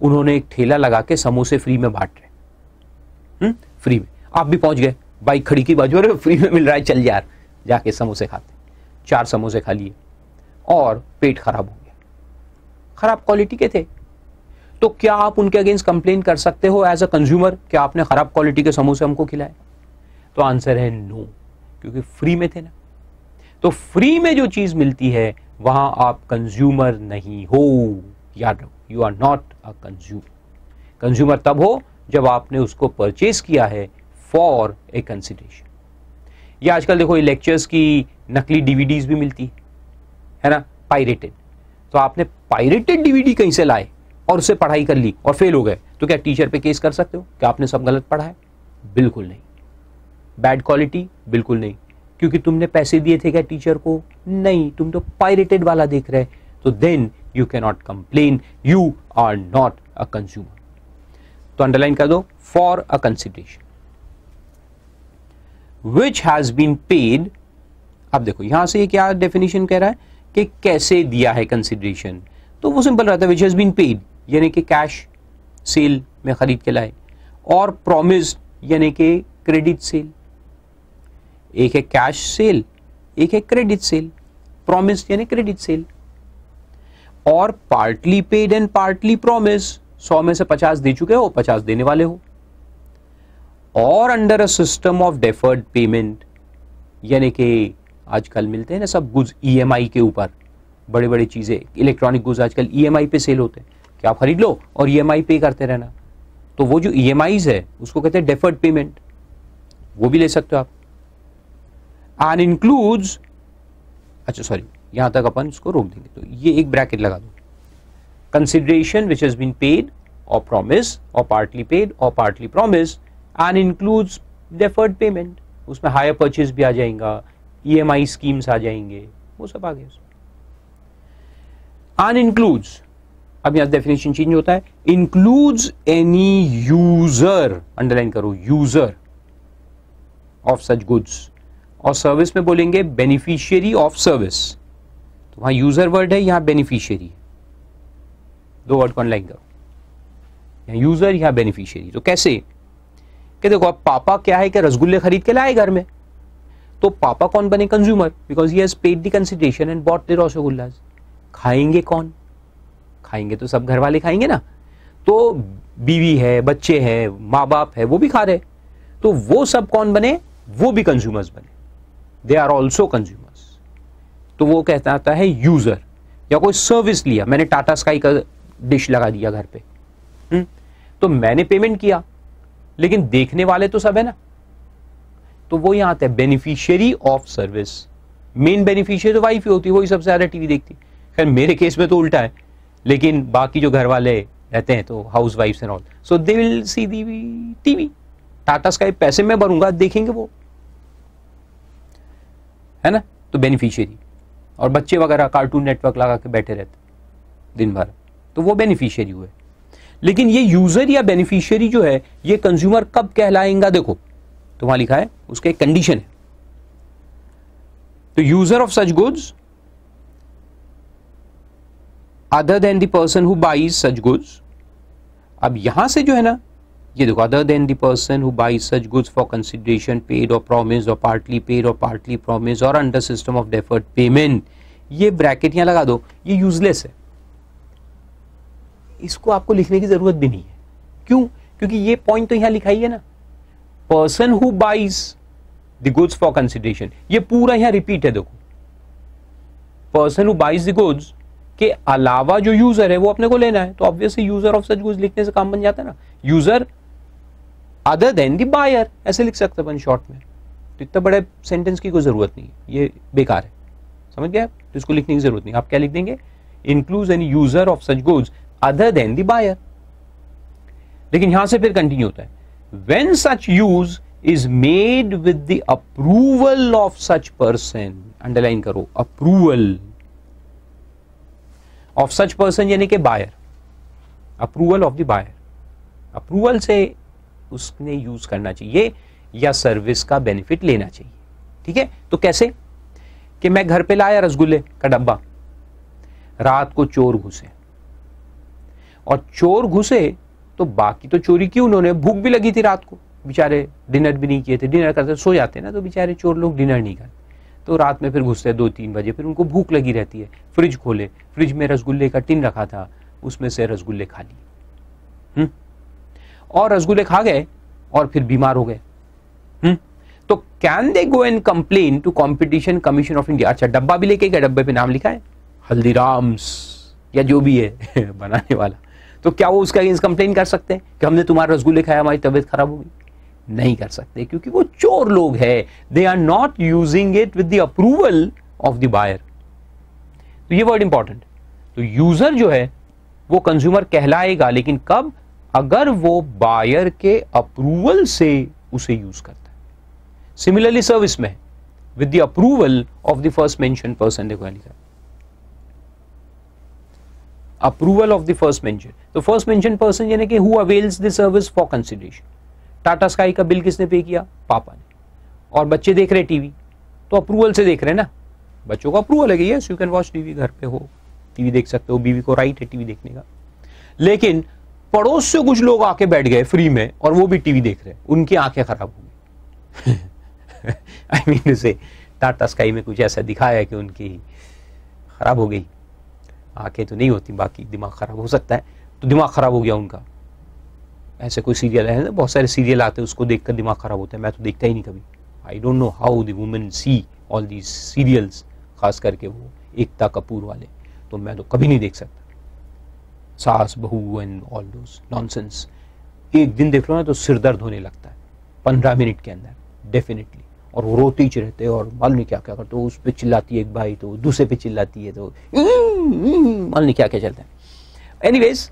उन्होंने एक ठेला लगा के समोसे फ्री में बांट रहे, फ्री में। आप भी पहुंच गए, बाइक खड़ी की बाजू, अरे फ्री में मिल रहा है, चल यार, जाके समोसे खाते। 4 समोसे खा लिए और पेट खराब हो गया, खराब क्वालिटी के थे। तो क्या आप उनके अगेंस्ट कंप्लेन कर सकते हो एज अ कंज्यूमर, क्या आपने खराब क्वालिटी के समोसे हमको खिलाए? तो आंसर है नो, क्योंकि फ्री में थे ना। तो फ्री में जो चीज मिलती है वहां आप कंज्यूमर नहीं हो, याद रखो, you are not a consumer. Consumer तब हो जब आपने उसको परचेज किया है फॉर ए कंसिडरेशन। या आजकल देखो लेक्चर्स की नकली डीवीडीज भी मिलती है ना, पायरेटेड। तो आपने पायरेटेड डीवीडी कहीं से लाए और उससे पढ़ाई कर ली और फेल हो गए, तो क्या टीचर पे केस कर सकते हो कि आपने सब गलत पढ़ा है? बिल्कुल नहीं। Bad quality? बिल्कुल नहीं, क्योंकि तुमने पैसे दिए थे क्या टीचर को? नहीं, तुम तो पायरेटेड वाला देख रहे। तो then you can not complain, you are not a consumer. तो अंडरलाइन कर दो, for a consideration. which has been paid। अब देखो यहां से क्या डेफिनेशन कह रहा है कि कैसे दिया है कंसिडरेशन, तो वो सिंपल रहता है, which has been paid यानी कि कैश सेल में खरीद के लाए, और प्रॉमिस यानी कि क्रेडिट सेल। एक है कैश सेल, एक है क्रेडिट सेल। प्रॉमिस यानी क्रेडिट सेल। और partly paid and partly promise, 100 में से 50 दे चुके हो, 50 देने वाले हो। और under a system of deferred payment, यानी कि आजकल मिलते हैं ना सब गुड्स ईएमआई के ऊपर, बड़े बड़े चीजें, इलेक्ट्रॉनिक गुड्स आजकल ईएमआई पे सेल होते हैं कि आप खरीद लो और ईएमआई पे करते रहना। तो वो जो ईएमआईज है उसको कहते हैं डेफर्ड पेमेंट, वो भी ले सकते हो आप। एंड इंक्लूड्स, अच्छा सॉरी यहां तक अपन इसको रोक देंगे, तो ये एक ब्रैकेट लगा दो। Consideration which has been paid और प्रॉमिस और पार्टली पेड और partly promise and includes deferred payment, उसमें हायर परचेज भी आ जाएगा, ईएमआई स्कीम्स आ जाएंगे, वो सब आ गए। एंड इंक्लूड्स, अब यहां डेफिनेशन चेंज होता है, इंक्लूड्स एनी यूजर, अंडरलाइन करो, यूजर ऑफ सच गुड्स, और सर्विस में बोलेंगे बेनिफिशियरी ऑफ सर्विस। तो वहां यूजर वर्ड है, यहां बेनिफिशियरी, दो वर्ड को अंडरलाइन करो, यहां यूजर यहां बेनिफिशियरी। तो कैसे कि देखो अब पापा क्या है कि रसगुल्ले खरीद के लाए घर में, तो पापा कौन बने? Consumer, because he has paid the consideration and bought the rasgullas. खाएंगे कौन? खाएंगे तो सब घर वाले खाएंगे ना, तो बीवी है, बच्चे हैं, माँ बाप है, वो भी खा रहे, तो वो सब कौन बने? वो भी कंज्यूमर्स बने, दे आर ऑल्सो कंज्यूमर्स। तो वो कहता आता है यूजर। या कोई सर्विस लिया, मैंने टाटा स्काई का डिश लगा दिया घर पे, तो मैंने पेमेंट किया, लेकिन देखने वाले तो सब है ना, तो वो यहां आता है beneficiary of service. Main beneficiary तो वाइफ ही होती है, वही सबसे ज्यादा टीवी देखती है। खैर मेरे केस में तो उल्टा है, लेकिन बाकी जो घर वाले रहते हैं तो house wives and all, so they will see the TV. Tata Sky पैसे में भरूंगा, देखेंगे वो, है ना, तो बेनिफिशियरी। और बच्चे वगैरह कार्टून नेटवर्क लगा के बैठे रहते दिन भर, तो वो बेनिफिशियरी हुए। लेकिन ये यूजर या बेनिफिशियरी जो है, ये कंज्यूमर कब कहलाएगा? देखो तो वहां लिखा है, उसका एक कंडीशन है। तो user of such goods other than the person who buys such goods. अब यहां से जो है ना, ये देखो, other than the person who buys such goods for consideration paid और प्रॉमिस और पार्टली पेड और पार्टली प्रॉमिस और under system of deferred payment, ये ब्रैकेट यहां लगा दो, ये यूजलेस है, इसको आपको लिखने की जरूरत भी नहीं है। क्यों? क्योंकि ये पॉइंट तो यहां लिखा ही है ना, person who buys the goods for consideration, ये पूरा यहां रिपीट है। देखो, person who buys the goods के अलावा जो यूजर है वो अपने को लेना है, तो obviously user of such goods लिखने से काम बन जाता है ना। User other than the buyer, ऐसे लिख सकते अपन शॉर्ट में, तो इतना बड़े सेंटेंस की कोई जरूरत नहीं है, ये बेकार है, समझ गए? तो इसको लिखने की जरूरत नहीं। आप क्या लिख देंगे? Includes any user of such goods other than the buyer. लेकिन यहां से फिर कंटिन्यू होता है, when such use is made with the approval of such person, underline करो, अप्रूवल ऑफ सच पर्सन यानी कि buyer, approval of the buyer, approval से उसने यूज करना चाहिए या सर्विस का बेनिफिट लेना चाहिए। ठीक है, तो कैसे कि मैं घर पे लाया रसगुल्ले का डब्बा, रात को चोर घुसे, और चोर घुसे तो बाकी तो चोरी की उन्होंने, भूख भी लगी थी रात को, बेचारे डिनर भी नहीं किए थे, डिनर करते सो जाते ना, तो बेचारे चोर लोग डिनर नहीं करते, तो रात में फिर घुसते 2-3 बजे, फिर उनको भूख लगी रहती है, फ्रिज खोले, फ्रिज में रसगुल्ले का टिन रखा था, उसमें से रसगुल्ले खा लिए, और रसगुल्ले खा गए और फिर बीमार हो गए। तो can they go and complain to competition commission of India? अच्छा, डब्बा भी लेके गए, डब्बे पे नाम लिखा है हल्दीराम्स या जो भी है बनाने वाला, तो क्या वो उसका अगेंस्ट कंप्लेन कर सकते हैं कि हमने तुम्हारा रसगुल्ले खाया, हमारी तबीयत खराब हो गई? नहीं कर सकते, क्योंकि वो चोर लोग हैं, they are not using it with the approval of the buyer. तो ये वर्ड इंपॉर्टेंट। तो यूजर जो है वो कंज्यूमर कहलाएगा, लेकिन कब? अगर वो बायर के अप्रूवल से उसे यूज करता है। सिमिलरली सर्विस में with the approval of the first mention person, देखो लिखा है approval of the first mention. तो फर्स्ट मेंशन पर्सन यानी कि who avails the service for consideration. Tata sky का बिल किसने पे किया? पापा ने। और बच्चे देख रहे हैं टीवी, तो अप्रूवल से देख रहे हैं ना, बच्चों को अप्रूवल है कि yes you can watch TV, घर पे हो टीवी देख सकते हो, बीवी को राइट है टीवी देखने का। लेकिन पड़ोस से कुछ लोग आके बैठ गए फ्री में और वो भी टीवी देख रहे हैं, उनकी आंखें खराब हो गई। आई मीन से टाटा स्काई में कुछ ऐसा दिखाया है कि उनकी खराब हो गई, आंखें तो नहीं होती, बाकी दिमाग खराब हो सकता है, तो दिमाग खराब हो गया उनका। ऐसे कोई सीरियल है, बहुत सारे सीरियल आते हैं, उसको देखकर दिमाग खराब होता है, मैं तो देखता ही नहीं कभी। I don't know how the women see all these serials, खास करके वो एकता कपूर वाले, तो मैं तो कभी नहीं देख सकता। सास बहू एंड ऑल दोस नॉनसेंस, एक दिन देख लो ना तो सिर दर्द होने लगता है 15 मिनट के अंदर डेफिनेटली, और वो रोते ही रहते हैं और मालूम नहीं क्या क्या करते, उस पर चिल्लाती है एक भाई, तो दूसरे पे चिल्लाती है, तो मालूम नहीं क्या क्या चलता है। एनीवेज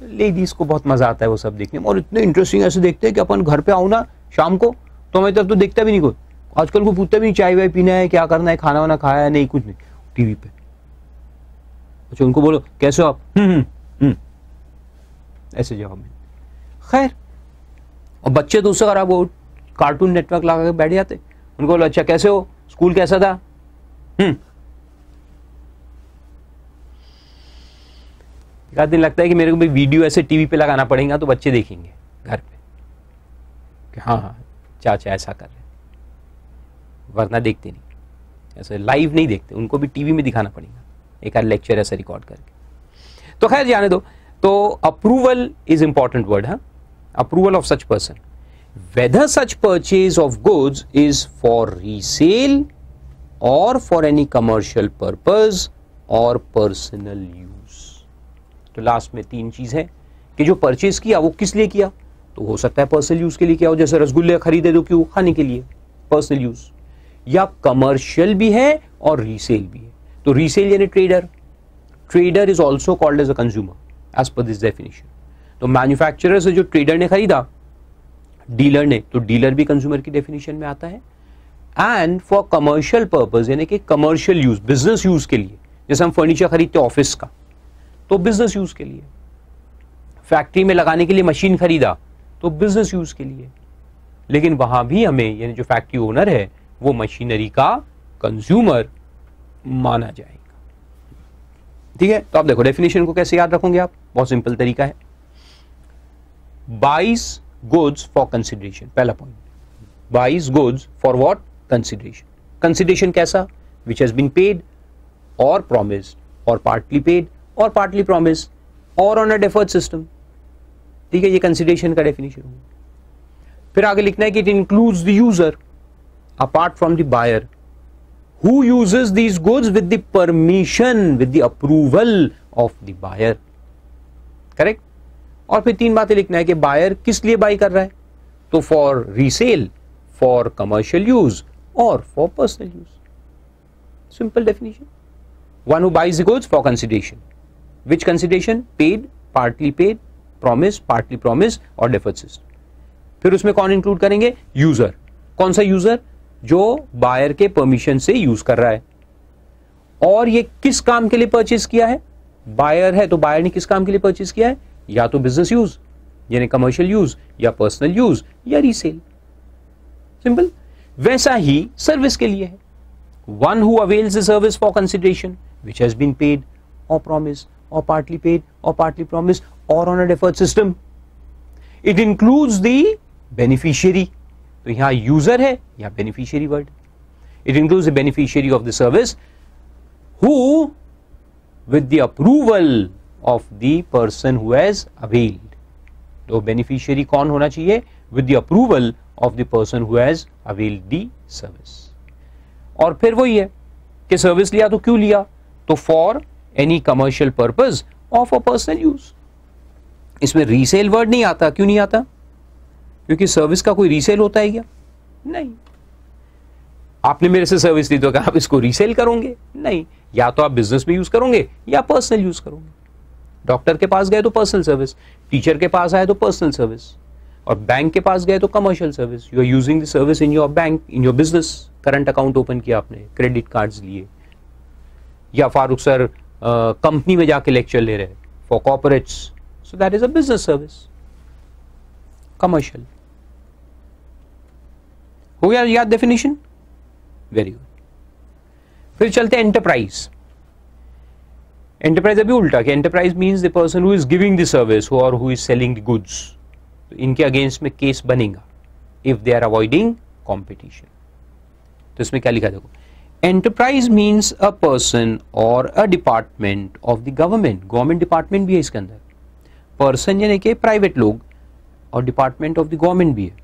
लेडीज को बहुत मजा आता है वो सब देखने में, और इतने इंटरेस्टिंग ऐसे देखते हैं कि अपन घर पे आओ ना शाम को, तो हमें तब तो देखता भी नहीं कोई, आजकल को पूछता भी नहीं चाय वाय पीना है, क्या करना है, खाना वाना खाया है, नहीं कुछ नहीं, टीवी पे। अच्छा उनको बोलो कैसे हो आप, ऐसे जवाब में। खैर, और बच्चे तो उससे खराब, वो कार्टून नेटवर्क लगा के बैठ जाते, उनको बोलो अच्छा कैसे हो, स्कूल कैसा था, एक आध दिन लगता है कि मेरे को भी वीडियो ऐसे टीवी पे लगाना पड़ेगा तो बच्चे देखेंगे घर पे कि हाँ हाँ चाचा ऐसा कर रहे, वरना देखते नहीं, ऐसे लाइव नहीं देखते, उनको भी टीवी में दिखाना पड़ेगा, एक आध लेक्चर ऐसा रिकॉर्ड करके। तो खैर जाने दो। तो अप्रूवल इज इंपॉर्टेंट वर्ड, हाँ, approval of such person, whether such purchase of goods is for resale or for any commercial purpose or personal use। तो लास्ट में 3 चीज है कि जो परचेज किया वो किस लिए किया, तो हो सकता है पर्सनल यूज के लिए किया हो, जैसे रसगुल्ले खरीदे तो क्यों, खाने के लिए, पर्सनल यूज, या कमर्शियल भी है और रीसेल भी है। तो रीसेल यानी trader, trader is also called as a consumer as per this definition. तो मैन्युफैक्चरर से जो ट्रेडर ने खरीदा, डीलर ने, तो डीलर भी कंज्यूमर की डेफिनेशन में आता है। एंड फॉर कमर्शियल पर्पस यानी कि कमर्शियल यूज, बिजनेस यूज के लिए, जैसे हम फर्नीचर खरीदते हैं ऑफिस का, तो बिजनेस यूज के लिए, फैक्ट्री में लगाने के लिए मशीन खरीदा तो बिजनेस यूज के लिए, लेकिन वहां भी हमें यानी जो फैक्ट्री ओनर है वो मशीनरी का कंज्यूमर माना जाएगा। ठीक है, तो आप देखो डेफिनेशन को कैसे याद रखोगे आप, बहुत सिंपल तरीका है। बाइज goods for consideration, पहला point, buys goods for what, consideration। consideration कैसा, which has been paid or promised or partly paid or partly promised or on a deferred system। ठीक है, ये consideration का definition होगा। फिर आगे लिखना है कि it includes the user apart from the buyer who uses these goods with the permission, with the approval of the buyer। Correct. और फिर 3 बातें लिखना है कि बायर किस लिए बाई कर रहा है, तो for resale, for commercial use or for personal use. Simple definition. One who buys the goods for consideration, which consideration, paid, partly paid, promise, partly promise or deferred system. फिर उसमें कौन इंक्लूड करेंगे, यूजर। कौन सा यूजर, जो बायर के परमिशन से यूज कर रहा है, और ये किस काम के लिए परचेज किया है, बायर है तो बायर ने किस काम के लिए परचेज किया है, या तो बिजनेस यूज यानी कमर्शियल यूज, या पर्सनल यूज, या रीसेल। सिंपल। वैसा ही सर्विस के लिए है, one who avails the service for consideration which has been paid or promised or partly paid और partly promised or on a deferred system. It includes the beneficiary, तो यहां यूजर है, यहां beneficiary word. It includes the beneficiary of the service who with the approval of the person who has availed। तो बेनिफिशियरी कौन होना चाहिए, with the approval of the person who has availed the service। और फिर वही है कि सर्विस लिया तो क्यों लिया, तो फॉर एनी कमर्शियल पर्पस और फॉर पर्सनल यूज। इसमें रीसेल वर्ड नहीं आता, क्यों नहीं आता, क्योंकि सर्विस का कोई रीसेल होता है क्या, नहीं। आपने मेरे से सर्विस ली तो क्या आप इसको रीसेल करोगे, नहीं, या तो आप बिजनेस में यूज करोगे या पर्सनल यूज करोगे। डॉक्टर के पास गए तो पर्सनल सर्विस, टीचर के पास आए तो पर्सनल सर्विस, और बैंक के पास गए तो commercial service. You are using the service in your bank, in your business. Current account open किया आपने, क्रेडिट कार्ड्स लिए, या फारूक सर कंपनी में जाके लेक्चर ले रहे for corporates, so that is a business service, commercial. हो गया याद डेफिनेशन? Very good. फिर चलते हैं एंटरप्राइज। एंटरप्राइज अभी उल्टा कि enterprise means the person who is giving the service or who is selling the goods. तो इनके अगेंस्ट में केस बनेगा if they are avoiding competition. तो इसमें क्या लिखा देखो, एंटरप्राइज मीन्स अ पर्सन और a department of the government. Government department भी है इसके अंदर, पर्सन यानी कि प्राइवेट लोग, और डिपार्टमेंट ऑफ द गवर्नमेंट भी है।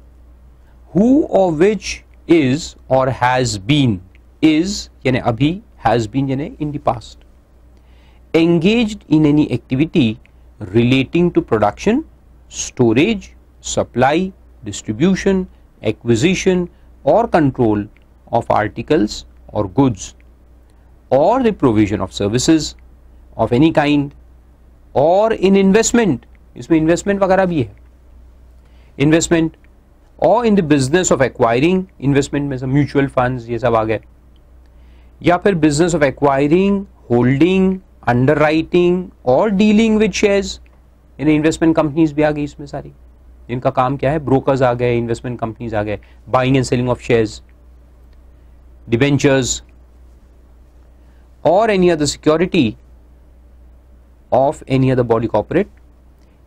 हु और विच इज और हैज बीन, इज यानी अभी, हैज बीन यानी in the past, engaged in any activity relating to production, storage, supply, distribution, acquisition or control of articles or goods, or the provision of services of any kind, or in investment, इसमें investment वगैरह भी है, investment, or in the business of acquiring, investment में सब mutual funds ये सब आ गए, या फिर business of acquiring, holding, underwriting और डीलिंग विद शेयर्स, यानी इन्वेस्टमेंट कंपनीज भी आ गई इसमें सारी, जिनका काम क्या है, ब्रोकर्स आ गए, इन्वेस्टमेंट कंपनीज आ गए, buying and selling of shares, debentures or any other security of any other body corporate,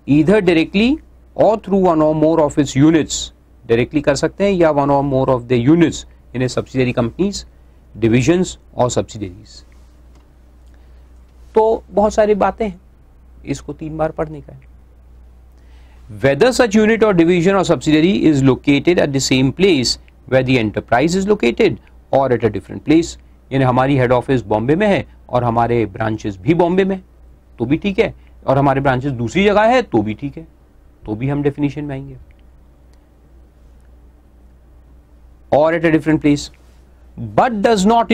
either directly or through one or more of its units, directly कर सकते हैं या one or more of the units, यानी subsidiary companies, divisions or subsidiaries. तो बहुत सारी बातें हैं, इसको 3 बार पढ़ने का है। Whether such unit or division or subsidiary is located at the same place where the enterprise is located or at a different place, यानी हमारी हेड ऑफिस बॉम्बे में है और हमारे ब्रांचेस भी बॉम्बे में तो भी ठीक है, और हमारे ब्रांचेस दूसरी जगह है तो भी ठीक है, तो भी हम डेफिनेशन में आएंगे। और at a different place, but does not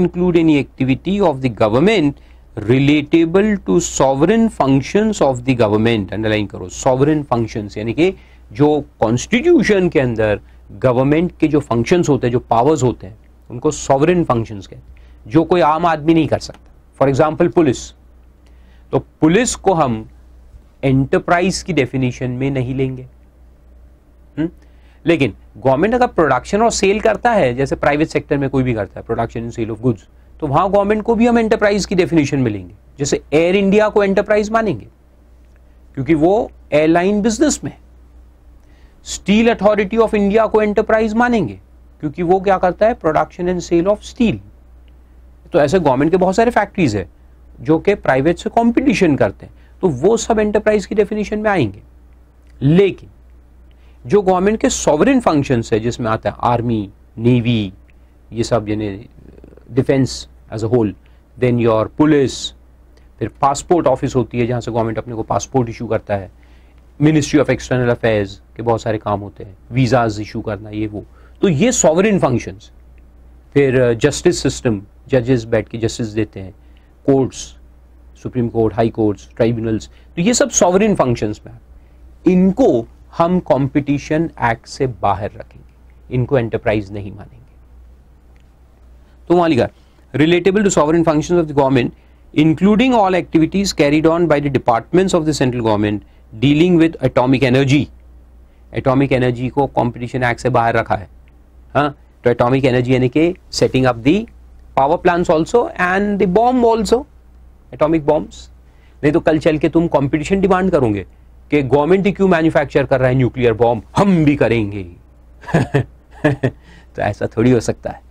include any activity of the government relatable to sovereign functions of the government। Underline करो, sovereign functions यानी कि जो कॉन्स्टिट्यूशन के अंदर गवर्नमेंट के जो फंक्शंस होते हैं, जो पावर्स होते हैं, उनको sovereign functions कहते हैं, जो कोई आम आदमी नहीं कर सकता। फॉर एग्जाम्पल पुलिस, तो पुलिस को हम एंटरप्राइज की डेफिनेशन में नहीं लेंगे, लेकिन गवर्नमेंट अगर प्रोडक्शन और सेल करता है, जैसे प्राइवेट सेक्टर में कोई भी करता है production and sale of goods, तो वहां गवर्नमेंट को भी हम एंटरप्राइज की डेफिनेशन में लेंगे। जैसे एयर इंडिया को एंटरप्राइज मानेंगे क्योंकि वो एयरलाइन बिजनेस में है, स्टील अथॉरिटी ऑफ इंडिया को एंटरप्राइज मानेंगे क्योंकि वो क्या करता है, production and sale of steel. तो ऐसे गवर्नमेंट के बहुत सारे फैक्ट्रीज है जो कि प्राइवेट से कॉम्पिटिशन करते हैं, तो वो सब एंटरप्राइज की डेफिनेशन में आएंगे। लेकिन जो गवर्नमेंट के सॉवरेन फंक्शंस है, जिसमें आता है आर्मी, नेवी, ये सब, यानी defence as a whole, then your police, फिर पासपोर्ट ऑफिस होती है जहां से गवर्नमेंट अपने को पासपोर्ट इशू करता है, मिनिस्ट्री ऑफ एक्सटर्नल अफेयर्स के बहुत सारे काम होते हैं, वीजाज इशू करना, ये वो, तो ये सॉवरेन फंक्शंस। फिर जस्टिस सिस्टम, जजेस बैठ के जस्टिस देते हैं, courts, supreme court, high courts, tribunals, तो ये सब सॉवरेन फंक्शंस में। इनको हम कंपटीशन एक्ट से बाहर रखेंगे, इनको एंटरप्राइज नहीं मानेंगे। तो वहां लिखा relatable to sovereign functions of the government including all activities carried on by the departments of the central government dealing with atomic energy. Atomic energy को कंपटीशन एक्ट से बाहर रखा है, हाँ। तो एटॉमिक एनर्जी यानी कि setting up the power plants also and the bomb also, atomic bombs. नहीं तो कल चल के तुम कंपटीशन डिमांड करोगे कि गवर्नमेंट ही क्यों मैन्युफैक्चर कर रहा है न्यूक्लियर बॉम्ब, हम भी करेंगे। तो ऐसा थोड़ी हो सकता है।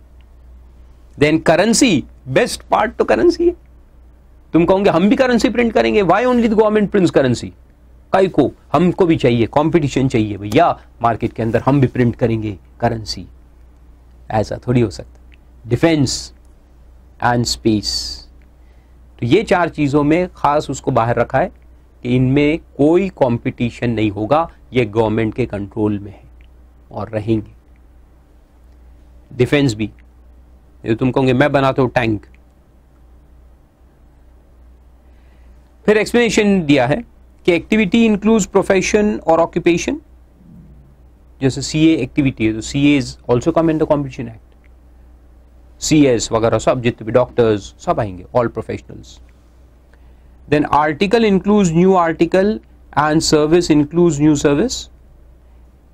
देन करेंसी, बेस्ट पार्ट तो करेंसी है। तुम कहोगे हम भी करेंसी प्रिंट करेंगे, why only the government prints currency, काई को, हमको भी चाहिए, कंपटीशन चाहिए भैया मार्केट के अंदर, हम भी प्रिंट करेंगे करेंसी। ऐसा थोड़ी हो सकता। डिफेंस एंड स्पेस, तो ये 4 चीजों में खास उसको बाहर रखा है कि इनमें कोई कंपटीशन नहीं होगा, ये गवर्नमेंट के कंट्रोल में है और रहेंगे। डिफेंस भी, ये तुम कहोगे मैं बनाता हूं टैंक। फिर एक्सप्लेनेशन दिया है कि एक्टिविटी इंक्लूड्स प्रोफेशन और ऑक्यूपेशन, जैसे सीए एक्टिविटी है तो CA is also come in the competition act, CS वगैरह सब, जितने भी डॉक्टर्स सब आएंगे, all professionals. Then article includes new article and service includes new service.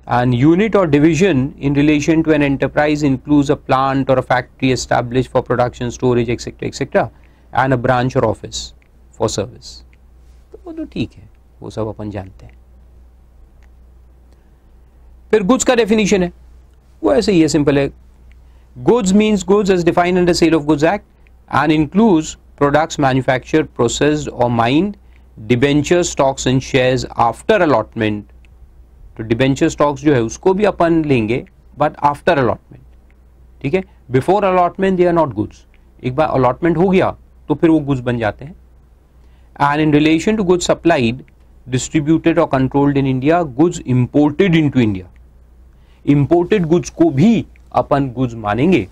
An unit or division in relation to an enterprise includes a plant or a factory established for production, storage, etc., and a branch or office for service. तो वो तो ठीक है, वो सब अपन जानते हैं. फिर गुड्स का डेफिनेशन है, वो ऐसे ही है, सिंपल है. Goods means goods as defined under sale of goods act and includes products manufactured, processed or mined, debenture, stocks and shares after allotment. तो डिबेंचर स्टॉक्स जो है उसको भी अपन लेंगे बट आफ्टर अलॉटमेंट. ठीक है, before allotment they are not goods. एक बार अलॉटमेंट हो गया तो फिर वो गुड्स बन जाते हैं. And in relation to goods supplied, distributed or controlled in India, goods imported into India. Imported goods को भी अपन गुड्स मानेंगे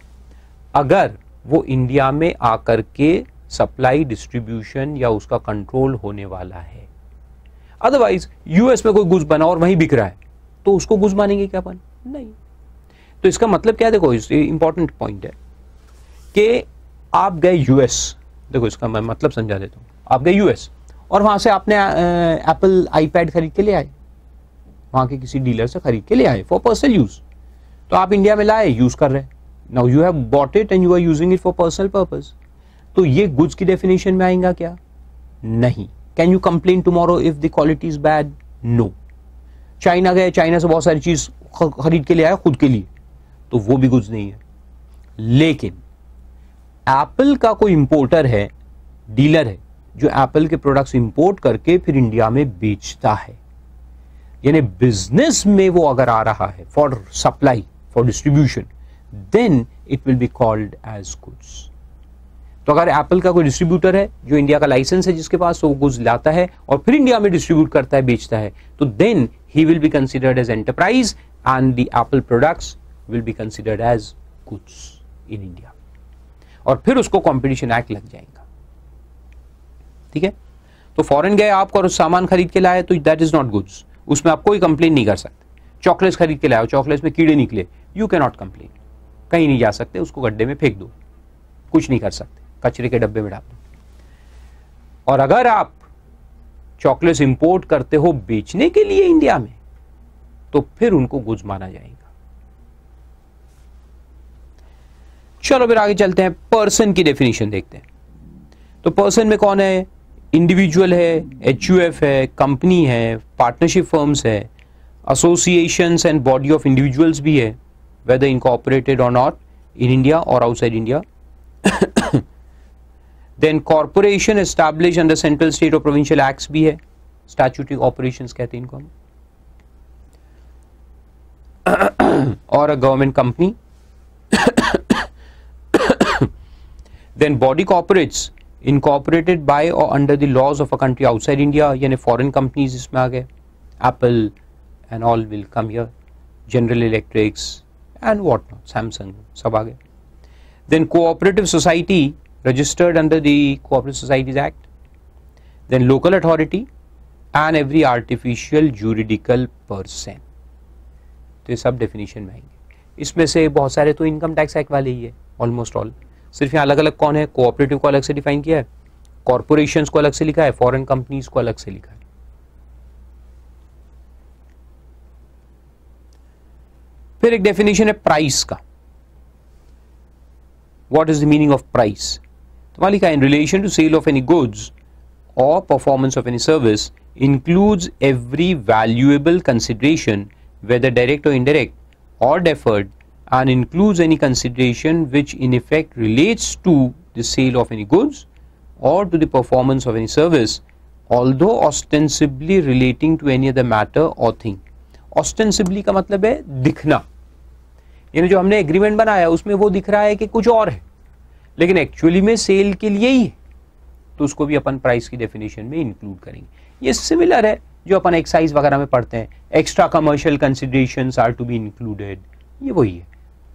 अगर वो इंडिया में आकर के सप्लाई, डिस्ट्रीब्यूशन या उसका कंट्रोल होने वाला है. अदरवाइज यूएस में कोई गुड्स बना और वहीं बिक रहा है तो उसको गुड्स मानेंगे क्या अपन? नहीं. तो इसका मतलब क्या है, देखो इंपॉर्टेंट पॉइंट है कि आप गए यूएस, देखो इसका मैं मतलब समझा देता हूं. आप गए यूएस और वहां से आपने एप्पल आईपैड खरीद के ले आए, वहां के किसी डीलर से खरीद के ले आए फॉर पर्सनल यूज. तो आप इंडिया में लाए, यूज कर रहे हैं. Now you have bought it and you are using it for personal purpose. तो ये गुड्स की डेफिनेशन में आएगा क्या? नहीं. Can you complain tomorrow if the quality is bad? No. China गए, चाइना से बहुत सारी चीज खरीद के ले आया खुद के लिए, तो वो भी गुड्स नहीं है. लेकिन एप्पल का कोई इंपोर्टर है, डीलर है, जो एप्पल के प्रोडक्ट्स इंपोर्ट करके फिर इंडिया में बेचता है, यानी बिजनेस में वो अगर आ रहा है for supply, for distribution, then it will be called as goods. तो अगर एप्पल का कोई डिस्ट्रीब्यूटर है जो इंडिया का लाइसेंस है जिसके पास, वो गुड्स लाता है और फिर इंडिया में डिस्ट्रीब्यूट करता है, बेचता है, तो then he will be considered as enterprise and the Apple products will be considered as goods in India. और फिर उसको कॉम्पिटिशन एक्ट लग जाएगा. ठीक है. तो फॉरेन गए आप और सामान खरीद के लाए तो दैट इज नॉट गुड्स, उसमें आप कोई कंप्लेन नहीं कर सकते. चॉकलेट्स खरीद के लाए, चॉकलेट्स में कीड़े निकले, यू कैन नॉट कंप्लेन. कहीं नहीं जा सकते, उसको गड्ढे में फेंक दो, कुछ नहीं कर सकते, कचरे के डब्बे में डाल दो. और अगर आप चॉकलेट्स इंपोर्ट करते हो बेचने के लिए इंडिया में, तो फिर उनको गुड्स माना जाएगा. चलो फिर आगे चलते हैं, पर्सन की डेफिनेशन देखते हैं. तो पर्सन में कौन है? इंडिविजुअल है, एचयूएफ है, कंपनी है, पार्टनरशिप फर्म्स है, associations and body of individuals भी है, whether incorporated or not, in India or outside India. Then corporation establish under central, state or provincial acts भी है, स्टैट्यूटरी ऑपरेशंस कहते हैं इनको हम. Or a government company. Then body corporates incorporated by or under the laws of a country outside India, यानी foreign companies इसमें आ गए, Apple and all will come here, General Electrics and what not, Samsung सब आ गए. Then cooperative society registered under the Cooperative Societies Act. Then local authority and every artificial juridical person. तो ये सब definition में आएंगे. इसमें से बहुत सारे तो इनकम टैक्स एक्ट वाले ही है, ऑलमोस्ट ऑल. सिर्फ यहाँ अलग अलग कौन है, कोऑपरेटिव को अलग से डिफाइन किया है, कॉर्पोरेशंस को अलग से लिखा है, फॉरेन कंपनीज को अलग से लिखा है. फिर एक डेफिनेशन है प्राइस का. What is the meaning of price? तो वहां लिखा है, in relation to sale of any goods or performance of any service includes every valuable consideration whether direct or indirect or deferred, and includes any consideration which in effect relates to the sale of any goods or to the performance of any service, although ostensibly relating to any other matter or thing. Ostensibly का मतलब है दिखना, यानी जो हमने एग्रीमेंट बनाया उसमें वो दिख रहा है कि कुछ और है, लेकिन एक्चुअली में सेल के लिए ही है, तो उसको भी अपन प्राइस की डेफिनेशन में इंक्लूड करेंगे. ये सिमिलर है जो अपन एक्साइज वगैरह में पढ़ते हैं, extra commercial considerations are to be included, ये वही है.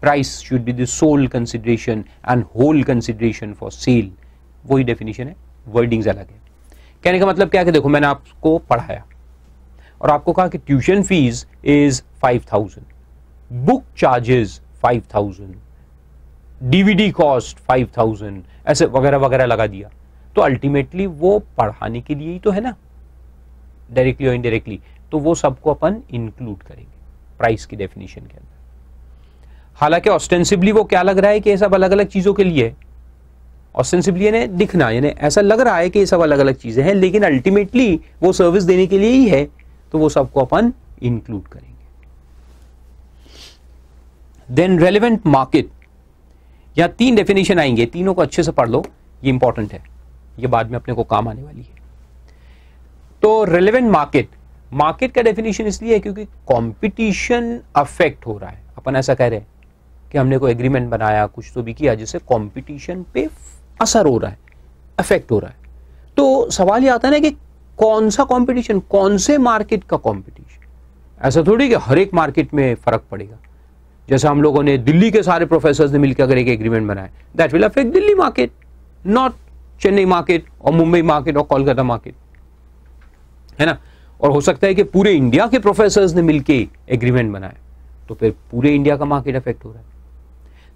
Price should be the sole consideration and whole consideration for sale, वही डेफिनेशन है, वर्डिंग्स अलग है. कहने का मतलब क्या है कि देखो मैंने आपको पढ़ाया और आपको कहा कि tuition fees is 5000, book charges 5000, DVD cost 5000, ऐसे वगैरह वगैरह लगा दिया, तो अल्टीमेटली वो पढ़ाने के लिए ही तो है ना, डायरेक्टली और इनडायरेक्टली, तो वो सबको अपन इंक्लूड करेंगे. प्राइस की डेफिनेशन के अंदर। हालांकि ऑस्टेंसिबली वो क्या लग रहा है कि ये सब अलग अलग चीजों के लिए है, ऑस्टेंसिबली यानी दिखना, यानी ऐसा लग रहा है कि ये सब अलग अलग चीजें हैं, लेकिन अल्टीमेटली वो सर्विस देने के लिए ही है, तो वो सबको अपन इंक्लूड करेंगे। देन रेलेवेंट मार्केट, यहां 3 डेफिनेशन आएंगे, तीनों को अच्छे से पढ़ लो, ये इंपॉर्टेंट है, ये बाद में अपने को काम आने वाली है। तो रेलेवेंट मार्केट, मार्केट का डेफिनेशन इसलिए है क्योंकि कंपटीशन अफेक्ट हो रहा है। अपन ऐसा कह रहे हैं कि हमने कोई एग्रीमेंट बनाया, कुछ तो भी किया जिससे कंपटीशन पे असर हो रहा है, अफेक्ट हो रहा है। तो सवाल ये आता है ना कि कौन सा कंपटीशन, कौन से मार्केट का कंपटीशन। ऐसा थोड़ी कि हर एक मार्केट में फर्क पड़ेगा। जैसे हम लोगों ने दिल्ली के सारे प्रोफेसर्स ने मिलकर अगर एक एग्रीमेंट बनाया, that will affect Delhi market, not Chennai market और मुंबई मार्केट और कोलकाता मार्केट, है ना। और हो सकता है कि पूरे इंडिया के प्रोफेसर्स ने मिलकर एग्रीमेंट बनाया, तो फिर पूरे इंडिया का मार्केट अफेक्ट हो रहा है।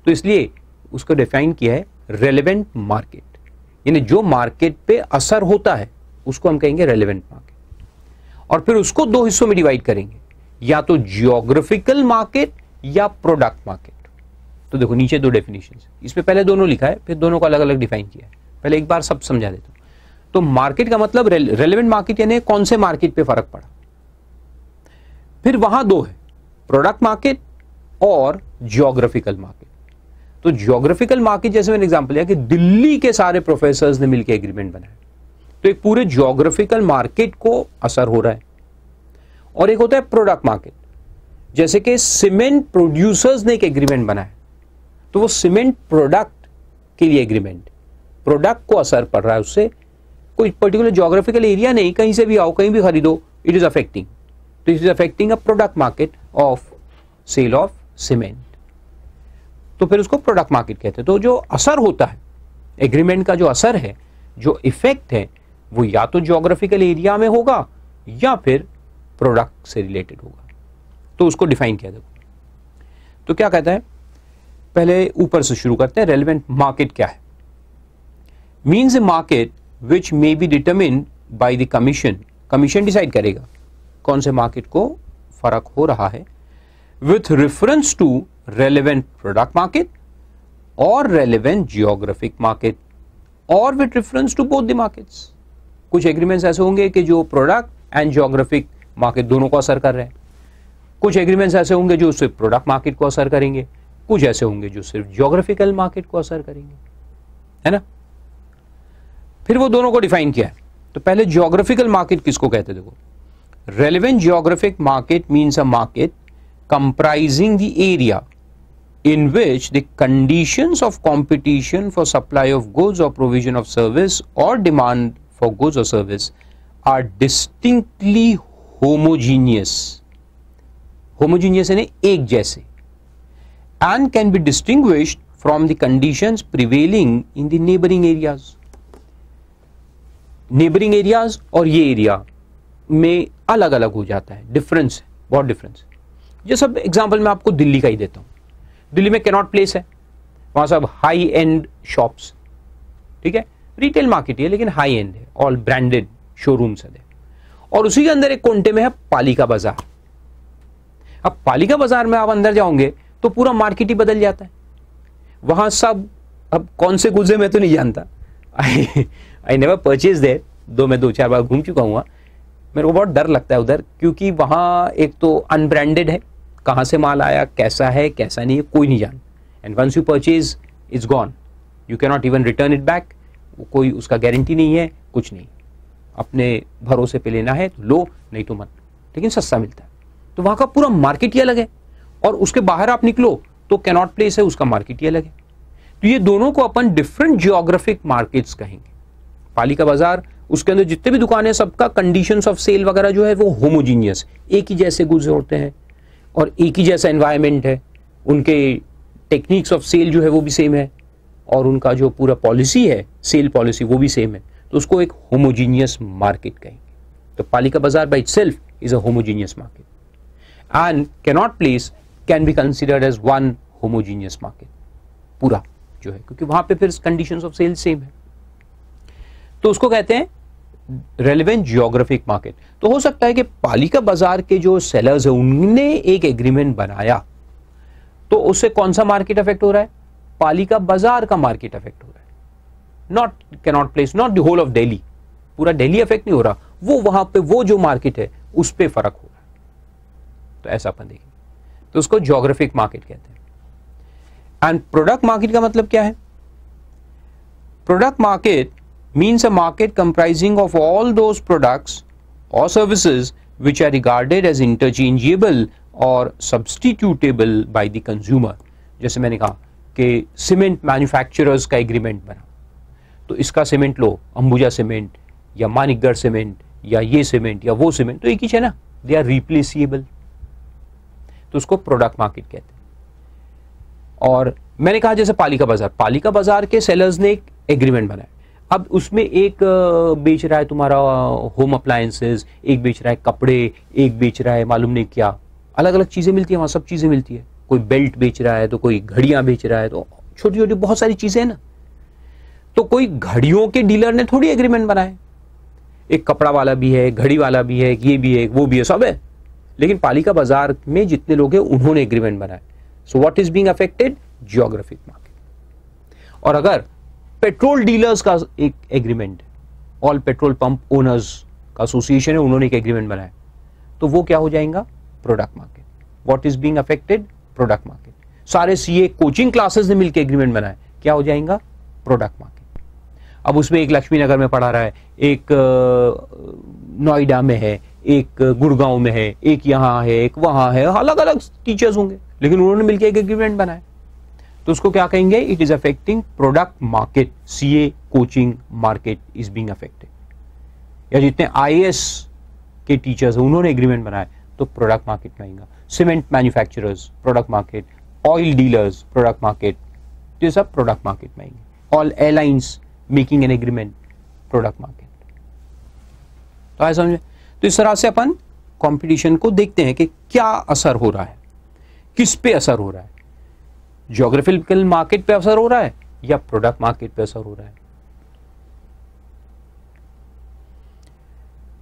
तो इसलिए उसको डिफाइन किया है रेलेवेंट मार्केट, यानी जो मार्केट पे असर होता है उसको हम कहेंगे रेलेवेंट मार्केट। और फिर उसको 2 हिस्सों में डिवाइड करेंगे, या तो जियोग्राफिकल मार्केट या प्रोडक्ट मार्केट। तो देखो नीचे 2 डेफिनेशन, इसमें पहले दोनों लिखा है, फिर दोनों को अलग अलग डिफाइन किया है। पहले एक बार सब समझा देता हूं। तो मार्केट का मतलब रेलेवेंट मार्केट यानी कौन से मार्केट पे फर्क पड़ा। फिर वहां 2 है, प्रोडक्ट मार्केट और जियोग्राफिकल मार्केट। तो जियोग्राफिकल मार्केट जैसे मैंने एग्जांपल लिया कि दिल्ली के सारे प्रोफेसर्स ने मिलकर एग्रीमेंट बनाया, तो एक पूरे जियोग्राफिकल मार्केट को असर हो रहा है। और एक होता है प्रोडक्ट मार्केट, जैसे कि सीमेंट प्रोड्यूसर्स ने एक एग्रीमेंट बनाया, तो वो सीमेंट प्रोडक्ट के लिए एग्रीमेंट, प्रोडक्ट को असर पड़ रहा है उससे, कोई पर्टिकुलर जियोग्राफिकल एरिया नहीं, कहीं से भी आओ कहीं भी खरीदो, इट इज अफेक्टिंग, तो it is affecting a product market of sale of cement. तो फिर उसको प्रोडक्ट मार्केट कहते हैं। तो जो असर होता है एग्रीमेंट का, जो असर है, जो इफेक्ट है, वो या तो जियोग्राफिकल एरिया में होगा या फिर प्रोडक्ट से रिलेटेड होगा। तो उसको डिफाइन किया देखो। तो क्या कहता है, पहले ऊपर से शुरू करते हैं। रेलेवेंट मार्केट क्या है? Means a market which may be determined by the commission, commission decide करेगा कौन से मार्केट को फर्क हो रहा है, with reference to relevant product market or relevant geographic market or with reference to both the markets. कुछ एग्रीमेंट्स ऐसे होंगे कि जो प्रोडक्ट एंड जियोग्राफिक मार्केट दोनों को असर कर रहे हैं, कुछ एग्रीमेंट्स ऐसे होंगे जो सिर्फ प्रोडक्ट मार्केट को असर करेंगे, कुछ ऐसे होंगे जो सिर्फ जियोग्राफिकल मार्केट को असर करेंगे, है ना। फिर वो दोनों को डिफाइन किया है। तो पहले जियोग्राफिकल मार्केट किसको कहते हैं देखो। Relevant geographic market means a market comprising the area in which the conditions of competition for supply of goods or provision of service or demand for goods or service are distinctly homogeneous. Homogeneous यानी एक जैसे, and can be distinguished from the conditions prevailing in the neighboring areas. Neighboring areas और ये एरिया में अलग अलग हो जाता है, डिफरेंस है, बहुत डिफरेंस है। ये सब एग्जाम्पल मैं आपको दिल्ली का ही देता हूं। दिल्ली में कैनॉट प्लेस है, वहां सब हाई एंड शॉप्स, ठीक है, रिटेल मार्केट है लेकिन हाई एंड है, ऑल ब्रांडेड शोरूम्स है। और उसी के अंदर एक कोंटे में है पालिका बाजार। अब पालिका बाजार में आप अंदर जाओगे तो पूरा मार्केट ही बदल जाता है। वहां सब, अब कौन से गुड्स है मैं तो नहीं जानता, आई नेवर परचेज देयर, दो मैं 2-4 बार घूम चुका हूँ। मेरे को बहुत डर लगता है उधर, क्योंकि वहां एक तो अनब्रांडेड है, कहां से माल आया, कैसा है कैसा नहीं है कोई नहीं जान, and once you purchase it's gone, you can not even return it back, कोई उसका गारंटी नहीं है, कुछ नहीं, अपने भरोसे पे लेना है तो लो, नहीं तो मत, लेकिन सस्ता मिलता है। तो वहां का पूरा मार्केट ही अलग है, और उसके बाहर आप निकलो तो कैनॉट प्लेस है, उसका मार्केट ही अलग है। तो ये दोनों को अपन डिफरेंट जियोग्राफिक मार्केट्स कहेंगे। पालिका बाजार, उसके अंदर जितने भी दुकानें हैं सबका कंडीशंस ऑफ सेल वगैरह जो है वो होमोजीनियस, एक ही जैसे गुड्स होते हैं और एक ही जैसा एनवायरनमेंट है, उनके टेक्निक्स ऑफ सेल जो है वो भी सेम है, और उनका जो पूरा पॉलिसी है, सेल पॉलिसी, वो भी सेम है। तो उसको एक होमोजीनियस मार्केट कहेंगे। तो Palika Bazaar by itself is a homogeneous market, and Connaught Place can be considered as one homogeneous market पूरा जो है, क्योंकि वहां पे फिर कंडीशंस ऑफ सेल सेम है। तो उसको कहते हैं रेलेवेंट जियोग्राफिक मार्केट। तो हो सकता है कि पालिका बाजार के जो सेलर्स है उनने एक एग्रीमेंट बनाया, तो उससे कौन सा मार्केट अफेक्ट हो रहा है? पालिका बाजार का मार्केट अफेक्ट हो रहा है, Connaught Place, not the whole of Delhi. पूरा दिल्ली अफेक्ट नहीं हो रहा, वो वहां पे वो जो मार्केट है उस पे फर्क हो रहा है। तो ऐसा अपन देखेंगे, तो उसको ज्योग्राफिक मार्केट कहते हैं। एंड प्रोडक्ट मार्केट का मतलब क्या है? Product market means a market comprising of all those products or services which are regarded as interchangeable or substitutable by the consumer। जैसे मैंने कहा कि सीमेंट मैन्युफैक्चरर्स का एग्रीमेंट बना, तो इसका सीमेंट लो, अंबुजा सीमेंट या मानिकगढ़ सीमेंट या ये सीमेंट या वो सीमेंट, तो एक ही है ना, दे आर रिप्लेसेबल, तो उसको प्रोडक्ट मार्केट कहते हैं। और मैंने कहा जैसे पालिका बाजार के सेलर्स ने एक एग्रीमेंट बनाया, अब उसमें एक बेच रहा है तुम्हारा होम अप्लायंसेस, एक बेच रहा है कपड़े, एक बेच रहा है मालूम नहीं क्या, अलग अलग चीजें मिलती है वहां, सब चीजें मिलती है। कोई बेल्ट बेच रहा है, तो कोई घड़ियां बेच रहा है, तो छोटी छोटी बहुत सारी चीजें हैं ना। तो कोई घड़ियों के डीलर ने थोड़ी एग्रीमेंट बनाए, एक कपड़ा वाला भी है, घड़ी वाला भी है, ये भी है, वो भी है, सब है। लेकिन पालिका बाजार में जितने लोग हैं उन्होंने एग्रीमेंट बनाए। So what is being affected? Geographic market. और अगर पेट्रोल डीलर्स का एक agreement, all petrol pump owners का एसोसिएशन है, उन्होंने एक एग्रीमेंट बनाया, तो वो क्या हो जाएगा? Product market. What is being affected? Product market. सारे सीए कोचिंग क्लासेस ने मिलकर एग्रीमेंट बनाया, क्या हो जाएगा? Product market. अब उसमें एक लक्ष्मी नगर में पढ़ा रहा है, एक नोएडा में है, एक गुड़गांव में है, एक यहां है, एक वहां है, अलग अलग टीचर्स होंगे, लेकिन उन्होंने मिलकर एक एग्रीमेंट बनाया, तो उसको क्या कहेंगे? It is affecting product market. CA coaching market is being affected. या जितने आईएएस के टीचर्स हैं उन्होंने एग्रीमेंट बनाया, तो प्रोडक्ट मार्केट में आएगा। Cement manufacturers product market, oil dealers product market, तो ये सब प्रोडक्ट मार्केट में आएंगे। All airlines making an agreement, product market. तो आए समझे? तो इस तरह से अपन कंपटीशन को देखते हैं कि क्या असर हो रहा है, किस पे असर हो रहा है, ज्योग्राफिकल मार्केट पे असर हो रहा है या प्रोडक्ट मार्केट पे असर हो रहा है।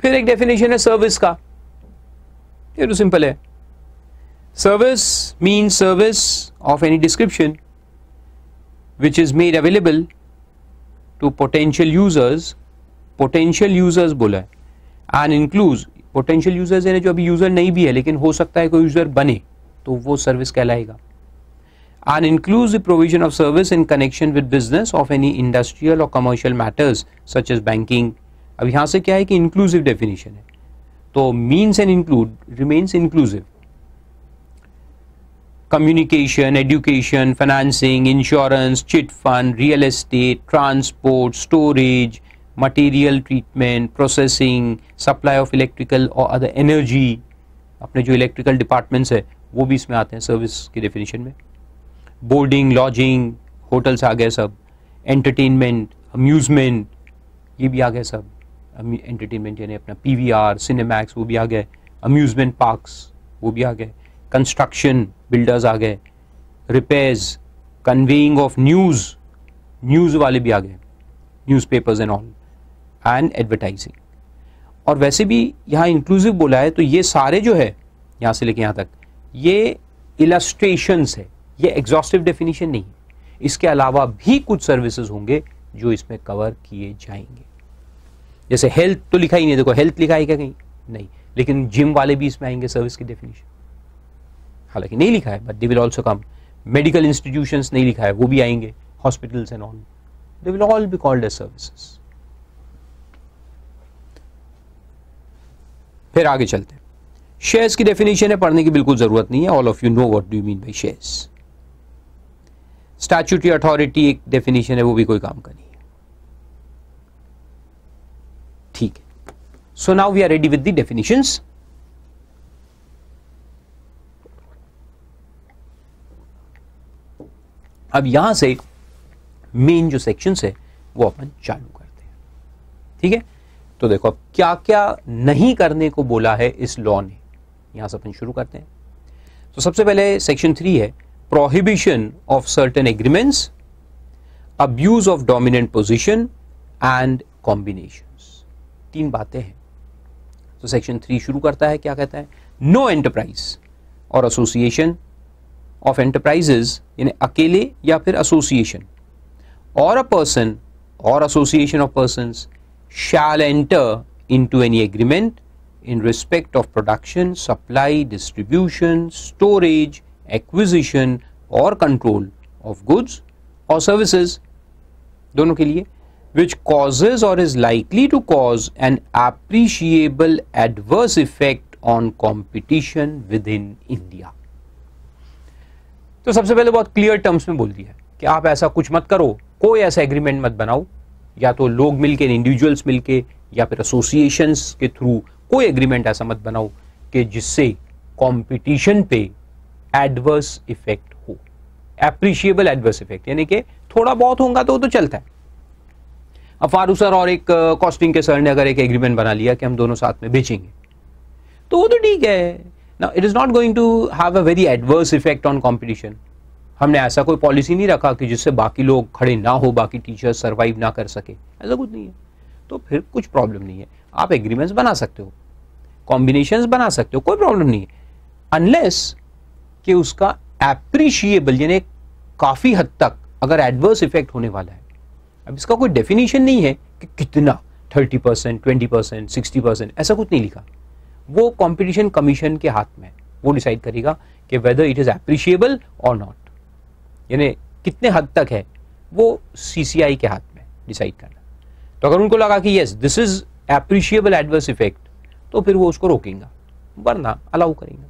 फिर एक डेफिनेशन है सर्विस का, ये तो सिंपल है। Service means service of any description which is made available to potential users. Potential users बोला है, एंड इंक्लूड्स पोटेंशियल यूजर्स यानी जो अभी यूजर नहीं भी है लेकिन हो सकता है कोई यूजर बने, तो वो सर्विस कहलाएगा। And includes the provision of service in connection with business of any industrial or commercial matters such as banking। अब यहां से क्या है कि inclusive definition है, तो means and include remains inclusive। Communication, education, financing, insurance, chit fund, real estate, transport, storage, material treatment, processing, supply of electrical or other energy। अपने जो electrical departments है वो भी इसमें आते हैं सर्विस की definition में। बोर्डिंग, लॉजिंग, होटल्स आ गए सब, एंटरटेनमेंट, अम्यूजमेंट, ये भी आ गए सब। एंटरटेनमेंट यानी अपना पीवीआर, सिनेमैक्स, वो भी आ गए। अम्यूजमेंट पार्क्स, वो भी आ गए। कंस्ट्रक्शन, बिल्डर्स आ गए। Repairs, conveying of news, news वाले भी आ गए, newspapers and all, and advertising. और वैसे भी यहाँ इंक्लूसिव बोला है, तो ये सारे जो है यहाँ से लेके यहाँ तक, ये इलस्ट्रेशंस है, ये एग्जॉस्टिव डेफिनेशन नहीं। इसके अलावा भी कुछ सर्विसेज होंगे जो इसमें कवर किए जाएंगे। जैसे हेल्थ तो लिखा ही नहीं, देखो हेल्थ लिखा है क्या कहीं? नहीं, लेकिन जिम वाले भी इसमें आएंगे सर्विस की डेफिनेशन, हालांकि नहीं लिखा है, but they will also come. Medical institutions नहीं लिखा है, वो भी आएंगे, hospitals and all, they will all be called as services. फिर आगे चलते हैं। शेयर्स की डेफिनेशन है, पढ़ने की बिल्कुल जरूरत नहीं है, all of you know what do you mean by shares. Statutory authority एक डेफिनेशन है, वो भी कोई काम का नहीं है, ठीक है। So now we are ready with the definitions. अब यहां से मेन जो सेक्शंस है वो अपन चालू करते हैं, ठीक है। तो देखो अब क्या क्या नहीं करने को बोला है इस लॉ ने, यहां से अपन शुरू करते हैं। तो सबसे पहले सेक्शन 3 है prohibition of certain agreements, abuse of dominant position and combinations। 3 बातें हैं। तो सेक्शन 3 शुरू करता है, क्या कहता है? No enterprise or association of enterprises, यानी अकेले या फिर एसोसिएशन, और a person or association of persons shall enter into any agreement in respect of production, supply, distribution, storage, acquisition or control of goods or services, दोनों के लिए, which causes or is likely to cause an appreciable adverse effect on competition within India। तो सबसे पहले बहुत क्लियर टर्म्स में बोल दिया है कि आप ऐसा कुछ मत करो, कोई ऐसा एग्रीमेंट मत बनाओ, या तो लोग मिलके, इंडिविजुअल्स मिलके, या फिर एसोसिएशंस के थ्रू कोई एग्रीमेंट ऐसा मत बनाओ कि जिससे कंपटीशन पे एडवर्स इफेक्ट हो। एप्रिशिएबल एडवर्स इफेक्ट यानी कि थोड़ा बहुत होगा तो चलता है। अब फारूक सर और एक कॉस्टिंग के सर ने अगर एक एग्रीमेंट बना लिया कि हम दोनों साथ में बेचेंगे, तो वो तो ठीक है ना, it is not going to have a very adverse effect on competition. हमने ऐसा कोई पॉलिसी नहीं रखा कि जिससे बाकी लोग खड़े ना हो, बाकी टीचर्स सरवाइव ना कर सके, ऐसा कुछ नहीं है। तो फिर कुछ प्रॉब्लम नहीं है, आप एग्रीमेंट्स बना सकते हो, कॉम्बिनेशंस बना सकते हो, कोई प्रॉब्लम नहीं है, अनलेस कि उसका एप्रिशिएबल यानी काफी हद तक अगर एडवर्स इफेक्ट होने वाला है। अब इसका कोई डेफिनेशन नहीं है कि कितना, 30%, 20%, 60%, ऐसा कुछ नहीं लिखा। वो कंपटीशन कमीशन के हाथ में, वो डिसाइड करेगा कि वेदर इट इज एप्रिशिएबल और नॉट, यानी कितने हद तक है, वो सीसीआई के हाथ में डिसाइड करना। तो अगर उनको लगा कि yes this is appreciable adverse effect, तो फिर वो उसको रोकेंगे, वरना अलाउ करेंगे।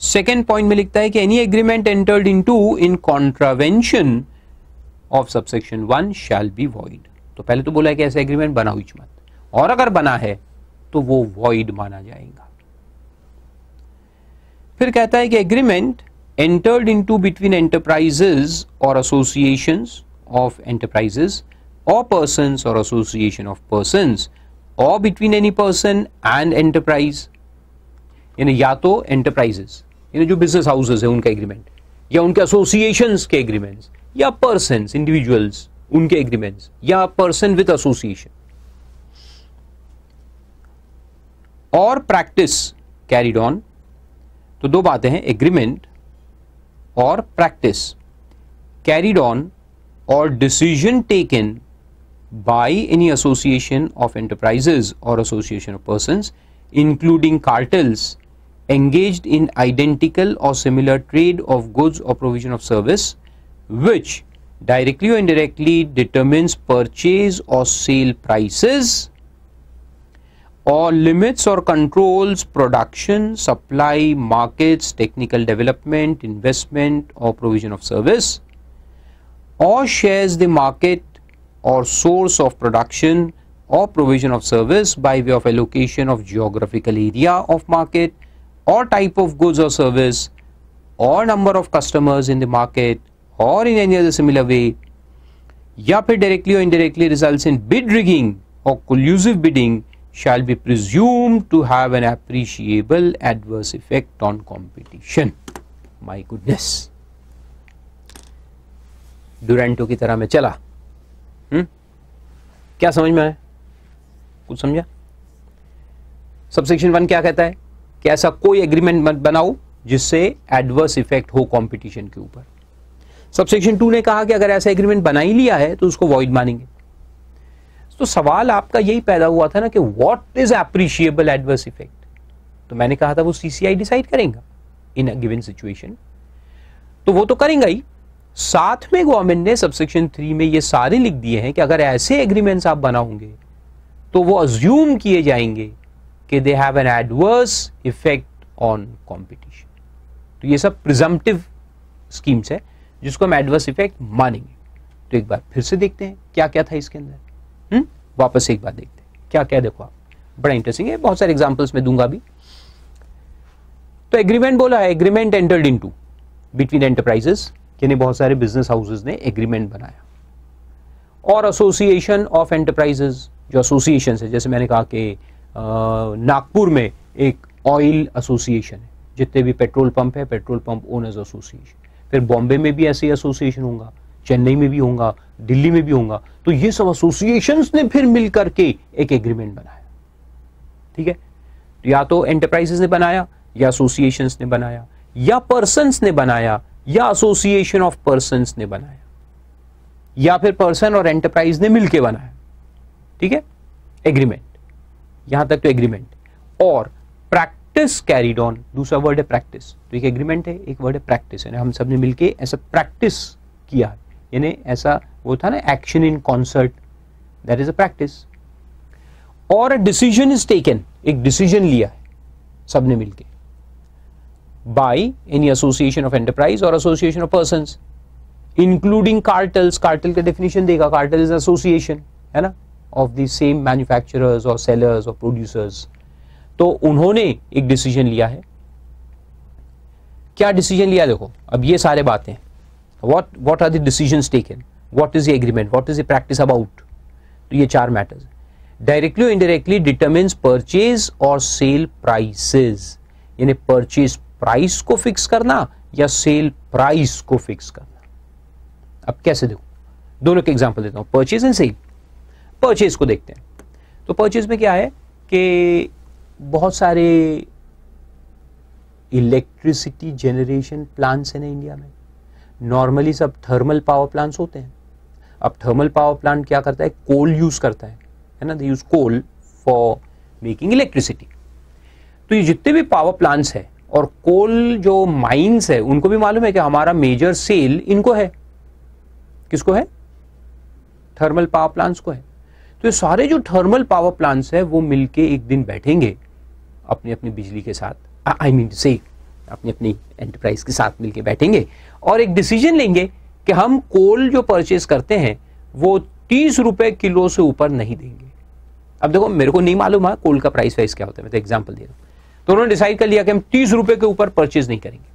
सेकेंड पॉइंट में लिखता है कि any agreement entered into in contravention of subsection 1 shall be void. तो पहले तो बोला है कि ऐसा एग्रीमेंट बनाओ ही मत, और अगर बना है तो वो वॉइड माना जाएगा। फिर कहता है कि agreement entered into between enterprises और एसोसिएशंस ऑफ एंटरप्राइजेस और पर्सन्स और एसोसिएशन ऑफ पर्सन्स और between any person and enterprise, यानी या तो एंटरप्राइजेस यानी जो बिजनेस हाउसेस है उनका एग्रीमेंट, या उनके एसोसिएशंस के एग्रीमेंट्स, या पर्सन्स इंडिविजुअल्स उनके एग्रीमेंट्स, या पर्सन विद एसोसिएशन, और प्रैक्टिस कैरिड ऑन। तो दो बातें हैं, एग्रीमेंट और प्रैक्टिस कैरिड ऑन और decision taken by any association of enterprises or association of persons including cartels engaged in identical or similar trade of goods or provision of service which directly or indirectly determines purchase or sale prices or limits or controls production, supply, markets, technical development, investment or provision of service, or shares the market or source of production or provision of service by way of allocation of geographical area of market or type of goods or service or number of customers in the market or in any other similar way, या फिर directly or indirectly results in bid rigging or collusive bidding shall be presumed to have an appreciable adverse effect on competition। My goodness, डुरंटो की तरह मैं चला। क्या समझ में आया? कुछ समझा? सबसेक्शन 1 क्या कहता है कि ऐसा कोई एग्रीमेंट मत बनाओ जिससे एडवर्स इफेक्ट हो कंपटीशन के ऊपर। सबसेक्शन 2 ने कहा कि अगर ऐसा एग्रीमेंट बना ही लिया है तो उसको वॉइड मानेंगे। तो सवाल आपका यही पैदा हुआ था ना कि what is appreciable adverse effect. तो मैंने कहा था वो सीसीआई डिसाइड करेगा इन अ गिवन सिचुएशन, तो वो तो करेगा ही। साथ में गवर्नमेंट ने सबसेक्शन 3 में ये सारे लिख दिए हैं कि अगर ऐसे एग्रीमेंट्स आप बनाओगे तो वो अज्यूम किए जाएंगे कि they have an adverse effect on competition. तो ये सब प्रिजम्पटिव स्कीम्स है जिसको हम एडवर्स इफेक्ट मानेंगे। तो एक बार फिर से देखते हैं क्या क्या था इसके अंदर। वापस एक बार देखते हैं क्या क्या। देखो आप, बड़ा इंटरेस्टिंग है, बहुत सारे एग्जांपल्स में दूंगा अभी। तो एग्रीमेंट बोला है, agreement entered into between enterprises, यानी बहुत सारे बिजनेस हाउसेस ने एग्रीमेंट बनाया, और एसोसिएशन ऑफ एंटरप्राइजेस, जो एसोसिएशन है, जैसे मैंने कहा कि नागपुर में एक ऑयल एसोसिएशन है, जितने भी पेट्रोल पंप है पेट्रोल पंप ओनर्स एसोसिएशन। फिर बॉम्बे में भी ऐसे एसोसिएशन होगा, चेन्नई में भी होगा, दिल्ली में भी होगा। तो ये सब एसोसिएशंस ने फिर मिल करके एक एग्रीमेंट बनाया, ठीक है। तो या तो एंटरप्राइजेस ने बनाया, या एसोसिएशंस ने बनाया, या पर्सन्स ने बनाया, या एसोसिएशन ऑफ पर्सन्स ने बनाया, या फिर पर्सन और एंटरप्राइज ने मिलकर बनाया, ठीक है। एग्रीमेंट, यहां तक तो एग्रीमेंट। और प्रैक्टिस कैरिड ऑन, दूसरा वर्ड है प्रैक्टिस। तो एक एग्रीमेंट है, एक वर्ड है प्रैक्टिस, यानी हम सब ने मिलकर ऐसा प्रैक्टिस किया, यानी ऐसा वो था ना, action in concert, that is a practice. और डिसीजन इज टेकन, एक डिसीजन लिया है सबने मिलके, by any association of enterprise or association of persons, including cartels. Cartel का डेफिनेशन देगा, कार्टल इज एसोसिएशन, है ना, of the same manufacturers or sellers or producers. तो उन्होंने एक डिसीजन लिया है। क्या डिसीजन लिया, देखो अब ये सारे बातें, what are the decisions taken, what is the agreement, what is the practice about। तो ये चार मैटर्स, डायरेक्टली और इनडायरेक्टली डिटरमिन्स परचेज और सेल प्राइसेस, यानी परचेज प्राइस को फिक्स करना या सेल प्राइस को फिक्स करना। अब कैसे, देखो दोनों के एग्जांपल देता हूं, परचेज एंड सेल। परचेज को देखते हैं। तो परचेज में क्या है कि बहुत सारे इलेक्ट्रिसिटी जनरेशन प्लांट्स हैं ना इंडिया में, नॉर्मली सब थर्मल पावर प्लांट्स होते हैं। अब थर्मल पावर प्लांट क्या करता है, कोल यूज करता है ना, they use coal for making electricity. तो ये जितने भी पावर प्लांट्स हैं और कोल जो माइंस है, उनको भी मालूम है कि हमारा मेजर सेल इनको है, किसको है, थर्मल पावर प्लांट्स को है। तो ये सारे जो थर्मल पावर प्लांट्स है वो मिलके एक दिन बैठेंगे अपनी अपनी बिजली के साथ, आई मीन से अपनी अपनी एंटरप्राइज के साथ मिलके बैठेंगे और एक डिसीजन लेंगे कि हम कोल जो परचेज करते हैं वो 30 रुपए किलो से ऊपर नहीं देंगे। अब देखो मेरे को नहीं मालूम है कोल का प्राइस वाइस क्या होता है, मैं तो एग्जांपल दे रहा हूं। तो उन्होंने डिसाइड कर लिया कि हम 30 रुपए के ऊपर परचेज नहीं करेंगे।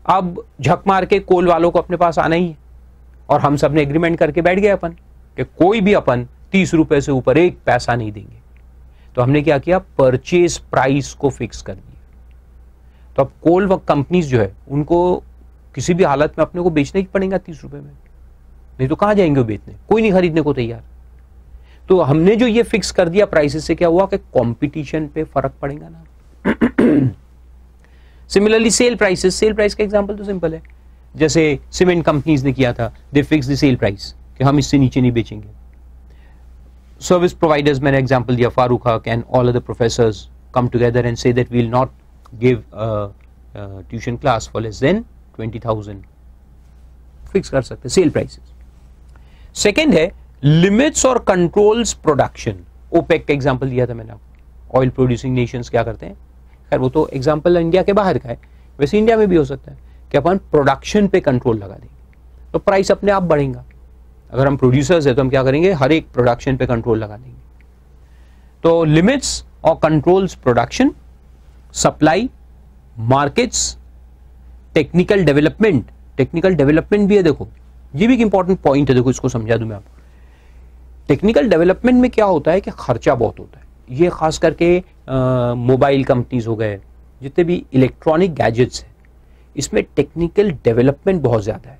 अब झक मार के कोल वालों को अपने पास आना ही है और हम सब ने एग्रीमेंट करके बैठ गए अपन कि कोई भी अपन 30 रुपए से ऊपर एक पैसा नहीं देंगे। तो हमने क्या किया, परचेज प्राइस को फिक्स कर दिया। तो अब कोल कंपनीज जो है उनको किसी भी हालत में अपने को बेचना ही पड़ेगा 30 रुपए में, नहीं तो कहां जाएंगे वो बेचने, कोई नहीं खरीदने को तैयार। तो हमने जो ये फिक्स कर दिया प्राइसेस से क्या हुआ कि कंपटीशन पे फर्क पड़ेगा ना। Similarly sale prices, sale price का एग्जांपल तो सिंपल है, जैसे सीमेंट कंपनीज ने किया था, they fix the sale price कि हम इससे नीचे नहीं बेचेंगे। सर्विस प्रोवाइडर्स, मैंने एग्जांपल दिया, Farooq Haq and all other professors come together and say that we will not give tuition class for less than 20,000, fix कर सकते सेल प्राइसेस। सेकेंड है limits or controls production. OPEC का एग्जांपल दिया था मैंने आपको, ऑयल प्रोड्यूसिंग नेशंस क्या करते हैं, खैर वो तो एग्जांपल इंडिया के बाहर का है, वैसे इंडिया में भी हो सकता है कि अपन प्रोडक्शन पे कंट्रोल लगा देंगे तो प्राइस अपने आप बढ़ेगा। अगर हम प्रोड्यूसर्स है तो हम क्या करेंगे, हर एक प्रोडक्शन पे कंट्रोल लगा देंगे। तो limits or controls production, supply, markets, technical development. Technical development भी है, देखो ये भी एक इंपॉर्टेंट पॉइंट है, देखो इसको समझा दूं मैं आपको। टेक्निकल डेवलपमेंट में क्या होता है कि खर्चा बहुत होता है, ये खास करके मोबाइल कंपनीज हो गए, जितने भी इलेक्ट्रॉनिक गैजेट्स हैं, इसमें टेक्निकल डेवलपमेंट बहुत ज्यादा है।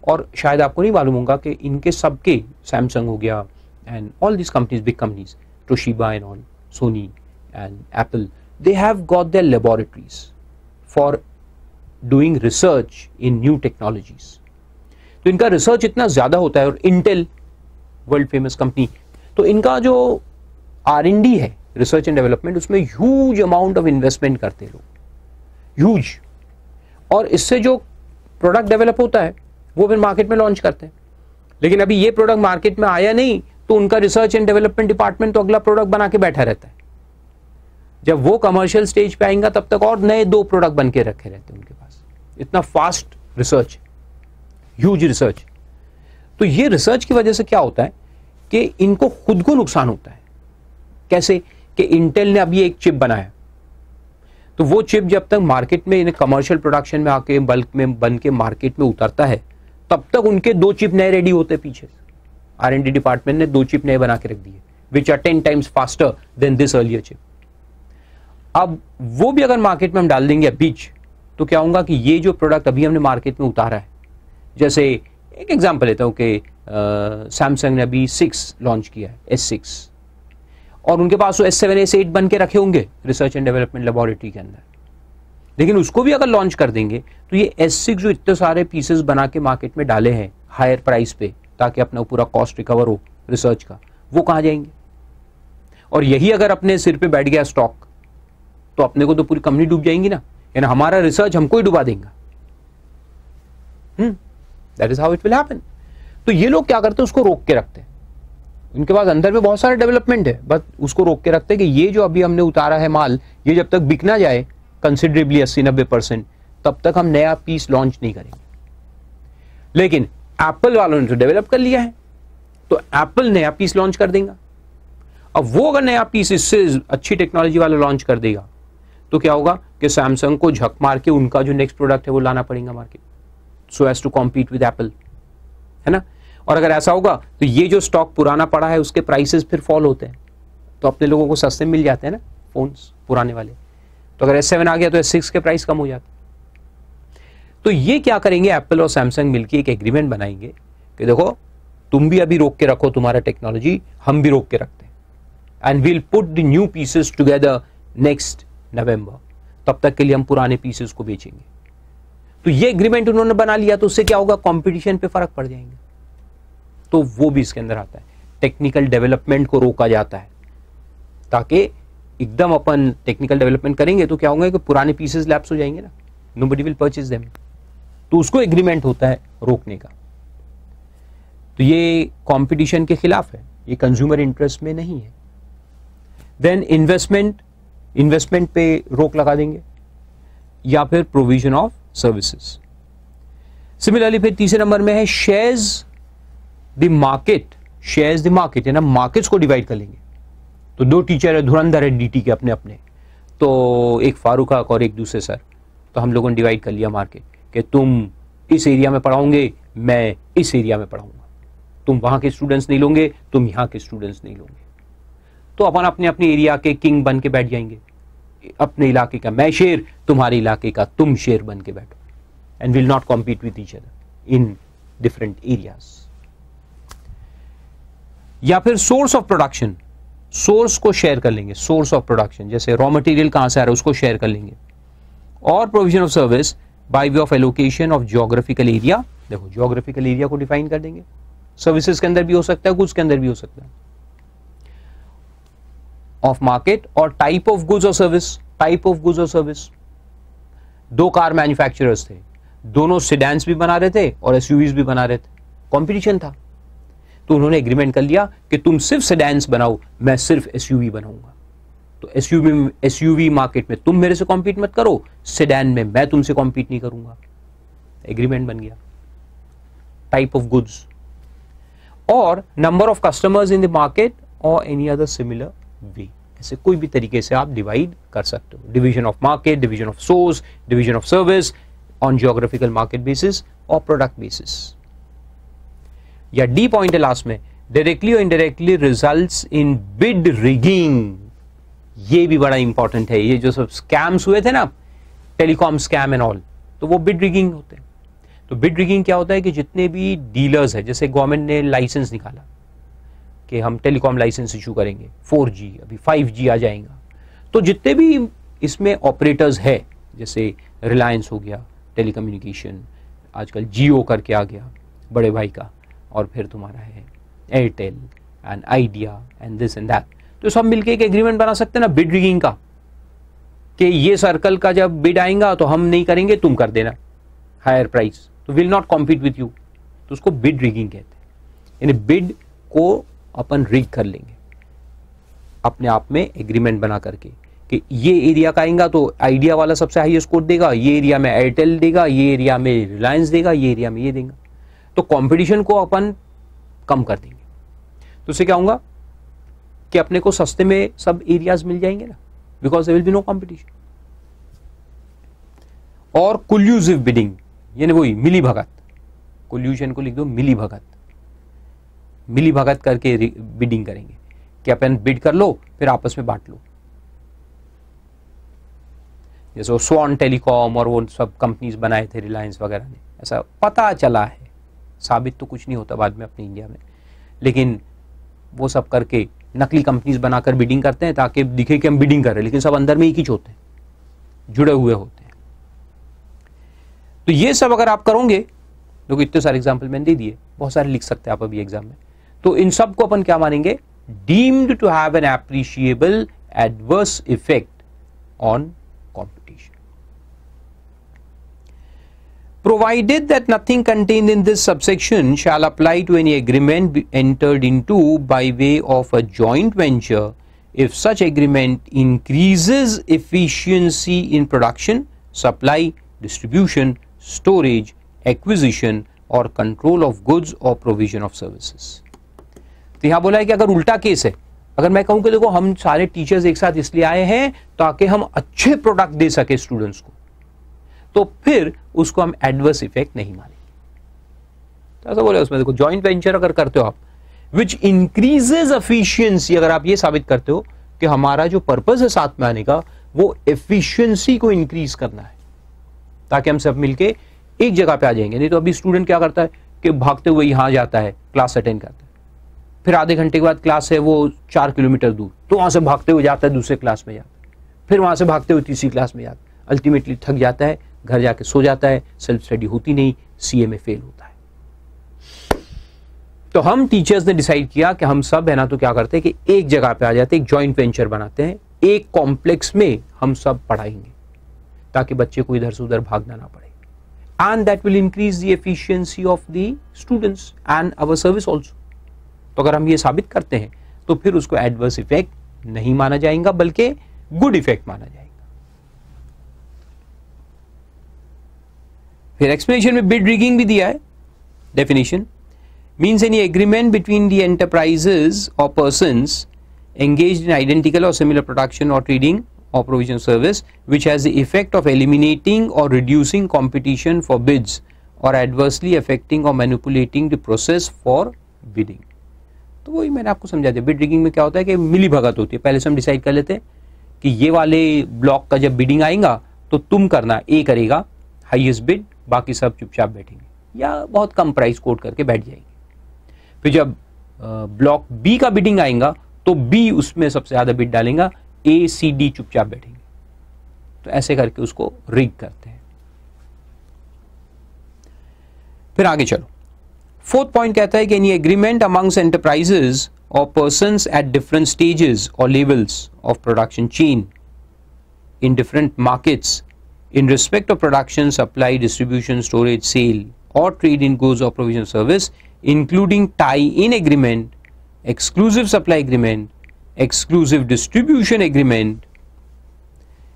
और शायद आपको नहीं मालूम होगा कि इनके सबके, सैमसंग हो गया and all this companies, big companies, Toshiba and all, Sony and Apple, they have got their laboratories for doing research in new technologies. तो इनका रिसर्च इतना ज्यादा होता है। और इंटेल, वर्ल्ड फेमस कंपनी, तो इनका जो R&D है, रिसर्च एंड डेवलपमेंट, उसमें ह्यूज अमाउंट ऑफ इन्वेस्टमेंट करते लोग, ह्यूज। और इससे जो प्रोडक्ट डेवलप होता है वो फिर मार्केट में लॉन्च करते हैं। लेकिन अभी ये प्रोडक्ट मार्केट में आया नहीं तो उनका रिसर्च एंड डेवलपमेंट डिपार्टमेंट तो अगला प्रोडक्ट बना के बैठा रहता है। जब वो कमर्शियल स्टेज पे आएगा तब तक और नए 2 प्रोडक्ट बन के रखे रहते हैं उनके पास। इतना फास्ट रिसर्च, ह्यूज रिसर्च। तो ये रिसर्च की वजह से क्या होता है कि इनको खुद को नुकसान होता है। कैसे कि इंटेल ने अभी एक चिप बनाया, तो वो चिप जब तक मार्केट में, कमर्शियल प्रोडक्शन में आके बल्क में बन के मार्केट में उतरता है, तब तक उनके 2 चिप नए रेडी होते पीछे। R&D डिपार्टमेंट ने 2 चिप नए बना के रख दिए, which are 10 times faster than this earlier chip. अब वो भी अगर मार्केट में हम डाल देंगे बीच, तो क्या होगा कि ये जो प्रोडक्ट अभी हमने मार्केट में उतारा है, जैसे एक एग्जांपल लेता हूं कि सैमसंग ने अभी 6 लॉन्च किया है, S6, और उनके पास तो S7 S8 बन के रखे होंगे रिसर्च एंड डेवलपमेंट लेबोरेटरी के अंदर, लेकिन उसको भी अगर लॉन्च कर देंगे तो ये S6 जो इतने सारे पीसेस बना के मार्केट में डाले हैं हायर प्राइस पे ताकि अपना पूरा कॉस्ट रिकवर हो रिसर्च का, वो कहाँ जाएंगे? और यही अगर अपने सिर पे बैठ गया स्टॉक तो अपने को तो पूरी कंपनी डूब जाएंगी ना, यानी हमारा रिसर्च हमको ही डुबा देंगे। That is how it will happen. तो ये लोग क्या करते हैं, उसको रोक के रखते हैं। उनके पास अंदर में बहुत सारे डेवलपमेंट है, बट उसको रोक के रखते हैं कि ये जो अभी हमने उतारा है माल, ये जब तक बिक ना जाए कंसिडरेबली 80-90%, तब तक हम नया पीस लॉन्च नहीं करेंगे। लेकिन एप्पल वालों ने तो डेवलप कर लिया है, तो एप्पल नया पीस लॉन्च कर देगा। अब वो अगर नया पीस इससे अच्छी टेक्नोलॉजी वाला लॉन्च कर देगा तो क्या होगा कि सैमसंग को झक मार के उनका जो नेक्स्ट प्रोडक्ट है वो लाना पड़ेगा market, so as to compete with Apple, है ना। और अगर ऐसा होगा तो ये जो स्टॉक पुराना पड़ा है उसके प्राइसेस फिर फॉल होते हैं, तो अपने लोगों को सस्ते मिल जाते हैं ना फोन्स पुराने वाले। तो अगर S7 आ गया तो S6 के प्राइस कम हो जाते। तो ये क्या करेंगे, एप्पल और सैमसंग मिलकर एक एग्रीमेंट बनाएंगे कि देखो तुम भी अभी रोक के रखो तुम्हारा टेक्नोलॉजी, हम भी रोक के रखते हैं, and we'll put the new pieces together next November, तब तक के लिए हम पुराने पीसेस को बेचेंगे। तो ये एग्रीमेंट उन्होंने बना लिया, तो उससे क्या होगा, कंपटीशन पे फर्क पड़ जाएंगे। तो वो भी इसके अंदर आता है, टेक्निकल डेवलपमेंट को रोका जाता है, ताकि एकदम अपन टेक्निकल डेवलपमेंट करेंगे तो क्या होगा कि पुराने पीसेस लैप्स हो जाएंगे ना, नोबडी विल परचेज देम। तो उसको एग्रीमेंट होता है रोकने का। तो ये कंपटीशन के खिलाफ है, ये कंज्यूमर इंटरेस्ट में नहीं है। देन इन्वेस्टमेंट पे रोक लगा देंगे, या फिर प्रोविजन ऑफ सर्विसेज। सिमिलरली फिर तीसरे नंबर में है शेयर्स द मार्केट, है ना, मार्केट्स को डिवाइड कर लेंगे। तो दो टीचर है, धुरंधर है डीटी के अपने अपने, तो एक फारूक हक और एक दूसरे सर, तो हम लोगों ने डिवाइड कर लिया मार्केट कि तुम इस एरिया में पढ़ाओगे, मैं इस एरिया में पढ़ाऊंगा, तुम वहां के स्टूडेंट्स नहीं लोगे, तुम यहाँ के स्टूडेंट्स नहीं लोगे। तो अपन अपने अपने एरिया के किंग बन के बैठ जाएंगे, अपने इलाके का मैं शेर, तुम्हारे इलाके का तुम शेर बन के बैठो, and will not compete with each other in different areas. या फिर सोर्स ऑफ प्रोडक्शन, सोर्स को शेयर कर लेंगे, सोर्स ऑफ प्रोडक्शन, जैसे रॉ मटेरियल कहां से आ रहा है उसको शेयर कर लेंगे। और provision of service by way of allocation of geographical area, देखो जियोग्राफिकल एरिया को डिफाइन कर देंगे, सर्विसेज के अंदर भी हो सकता है, गुड्स के अंदर भी हो सकता है। ऑफ मार्केट और टाइप ऑफ गुड्स और सर्विस, टाइप ऑफ गुड्स और सर्विस। दो कार मैन्युफैक्चरर्स थे, दोनों सेडान्स भी बना रहे थे और एसयूवीज भी बना रहे थे, कंपटीशन था, तो उन्होंने एग्रीमेंट कर लिया कि तुम सिर्फ सेडान्स बनाओ, मैं सिर्फ एसयूवी बनाऊंगा। तो एसयूवी मार्केट में तुम मेरे से कॉम्पीट मत करो, सेडान में मैं तुमसे कॉम्पीट नहीं करूंगा। एग्रीमेंट बन गया। टाइप ऑफ गुड्स और number of customers in the market और एनी अदर सिमिलर वे, ऐसे कोई भी तरीके से आप डिवाइड कर सकते हो। Division of market, division of source, division of service on geographical market basis और प्रोडक्ट बेसिस। या डी पॉइंट है लास्ट में, डायरेक्टली और indirectly results in bid rigging. ये भी बड़ा इंपॉर्टेंट है, ये जो सब स्कैम्स हुए थे ना, टेलीकॉम स्कैम एंड ऑल, तो वो बिड रिगिंग होते हैं। तो बिड रिगिंग क्या होता है कि जितने भी डीलर्स है, जैसे गवर्नमेंट ने लाइसेंस निकाला कि हम टेलीकॉम लाइसेंस इशू करेंगे, 4G, अभी 5G आ जाएगा, तो जितने भी इसमें ऑपरेटर्स है, जैसे रिलायंस हो गया टेलीकम्युनिकेशन, आजकल जियो करके आ गया बड़े भाई का, और फिर तुम्हारा है Airtel and idea and this and that, तो सब मिलके एक एग्रीमेंट बना सकते हैं ना बिड रिगिंग का, कि ये सर्कल का जब बिड आएगा तो हम नहीं करेंगे, तुम कर देना हायर प्राइस, तो will not compete with you, तो उसको बिड रिगिंग कहते हैं। यानी बिड को अपन रिग कर लेंगे अपने आप में एग्रीमेंट बना करके कि ये एरिया का आएगा तो आइडिया वाला सबसे हाईएस्ट स्कोर देगा, ये एरिया में एयरटेल देगा, ये एरिया में रिलायंस देगा, ये एरिया में ये देगा, तो कंपटीशन को अपन कम कर देंगे। तो उससे क्या होगा कि अपने को सस्ते में सब एरियाज मिल जाएंगे ना, because there will be no competition. और कोल्यूसिव बिडिंग, यानी वही मिली भगत, कोल्यूशन को लिख दो मिली भगत, मिली भगत करके बिडिंग करेंगे कि अपन बिड कर लो फिर आपस में बांट लो, जैसे वो स्वान टेलीकॉम और वो सब कंपनीज बनाए थे रिलायंस वगैरह ने, ऐसा पता चला है साबित तो कुछ नहीं होता बाद में अपने इंडिया में, लेकिन वो सब करके नकली कंपनीज बनाकर बिडिंग करते हैं ताकि दिखे कि हम बिडिंग कर रहे हैं, लेकिन सब अंदर में एक ही होते हैं, जुड़े हुए होते हैं। तो ये सब अगर आप करोगे, देखो इतने सारे एग्जाम्पल मैंने दे दिए, बहुत सारे लिख सकते हैं आप अभी एग्जाम में, तो इन सब को अपन क्या मानेंगे, deemed to have an appreciable adverse effect on competition. Provided that nothing contained in this subsection shall apply to any agreement entered into by way of a joint venture, if such agreement increases efficiency in production, supply, distribution, storage, acquisition or control of goods or provision of services. तो यहां बोला है कि अगर उल्टा केस है, अगर मैं कहूं कि देखो हम सारे टीचर्स एक साथ इसलिए आए हैं ताकि हम अच्छे प्रोडक्ट दे सके स्टूडेंट्स को, तो फिर उसको हम एडवर्स इफेक्ट नहीं मानेंगे। तो ऐसा बोले उसमें, देखो जॉइंट वेंचर अगर करते हो आप, विच इंक्रीजेस एफिशिएंसी, अगर आप ये साबित करते हो कि हमारा जो पर्पस है साथ में आने का वो एफिशिएंसी को इंक्रीज करना है ताकि हम सब मिलके एक जगह पे आ जाएंगे। नहीं तो अभी स्टूडेंट क्या करता है कि भागते हुए यहां जाता है, क्लास अटेंड करता है, फिर आधे घंटे के बाद क्लास है वो 4 किलोमीटर दूर, तो वहां से भागते हुए जाता है दूसरे क्लास में जाता है, फिर वहां से भागते हुए तीसरी क्लास में जाता है, अल्टीमेटली थक जाता है, घर जाके सो जाता है, सेल्फ स्टडी होती नहीं, सीए में फेल होता है। तो हम टीचर्स ने डिसाइड किया कि हम सब है ना, तो क्या करते हैं कि एक जगह पे आ जाते हैं, एक जॉइंट वेंचर बनाते हैं, एक कॉम्प्लेक्स में हम सब पढ़ाएंगे ताकि बच्चे को इधर से उधर भागना ना पड़े, and that will increase the efficiency of the students and our service also. तो अगर हम ये साबित करते हैं तो फिर उसको एडवर्स इफेक्ट नहीं माना जाएगा बल्कि गुड इफेक्ट माना जाएगा। फिर एक्सप्लेनेशन में बिड रिगिंग भी दिया है, definition means any agreement between the enterprises और persons engaged in identical or similar production or trading or provision service which has the effect of eliminating or reducing competition for bids or adversely affecting or manipulating the process for bidding। तो वही मैंने आपको समझा दिया। बिड रिगिंग में क्या होता है कि मिली भगत होती है, पहले से हम डिसाइड कर लेते हैं कि ये वाले ब्लॉक का जब बिडिंग आएगा तो तुम करना, ए करेगा हाईएस्ट बिड, बाकी सब चुपचाप बैठेंगे या बहुत कम प्राइस कोट करके बैठ जाएंगे। फिर जब ब्लॉक बी का बिडिंग आएगा तो बी उसमें सबसे ज्यादा बिड डालेगा, ए सी डी चुपचाप बैठेंगे। तो ऐसे करके उसको रिग करते हैं। फिर आगे चलो, फोर्थ पॉइंट कहता है कि एनी एग्रीमेंट अमंग्स एंटरप्राइजेस और पर्सन्स एट डिफरेंट स्टेजेस और levels of production chain in different markets in respect of production, supply, distribution, storage, sale or trade in goods or provision service, including tie-in agreement, exclusive supply agreement, exclusive distribution agreement,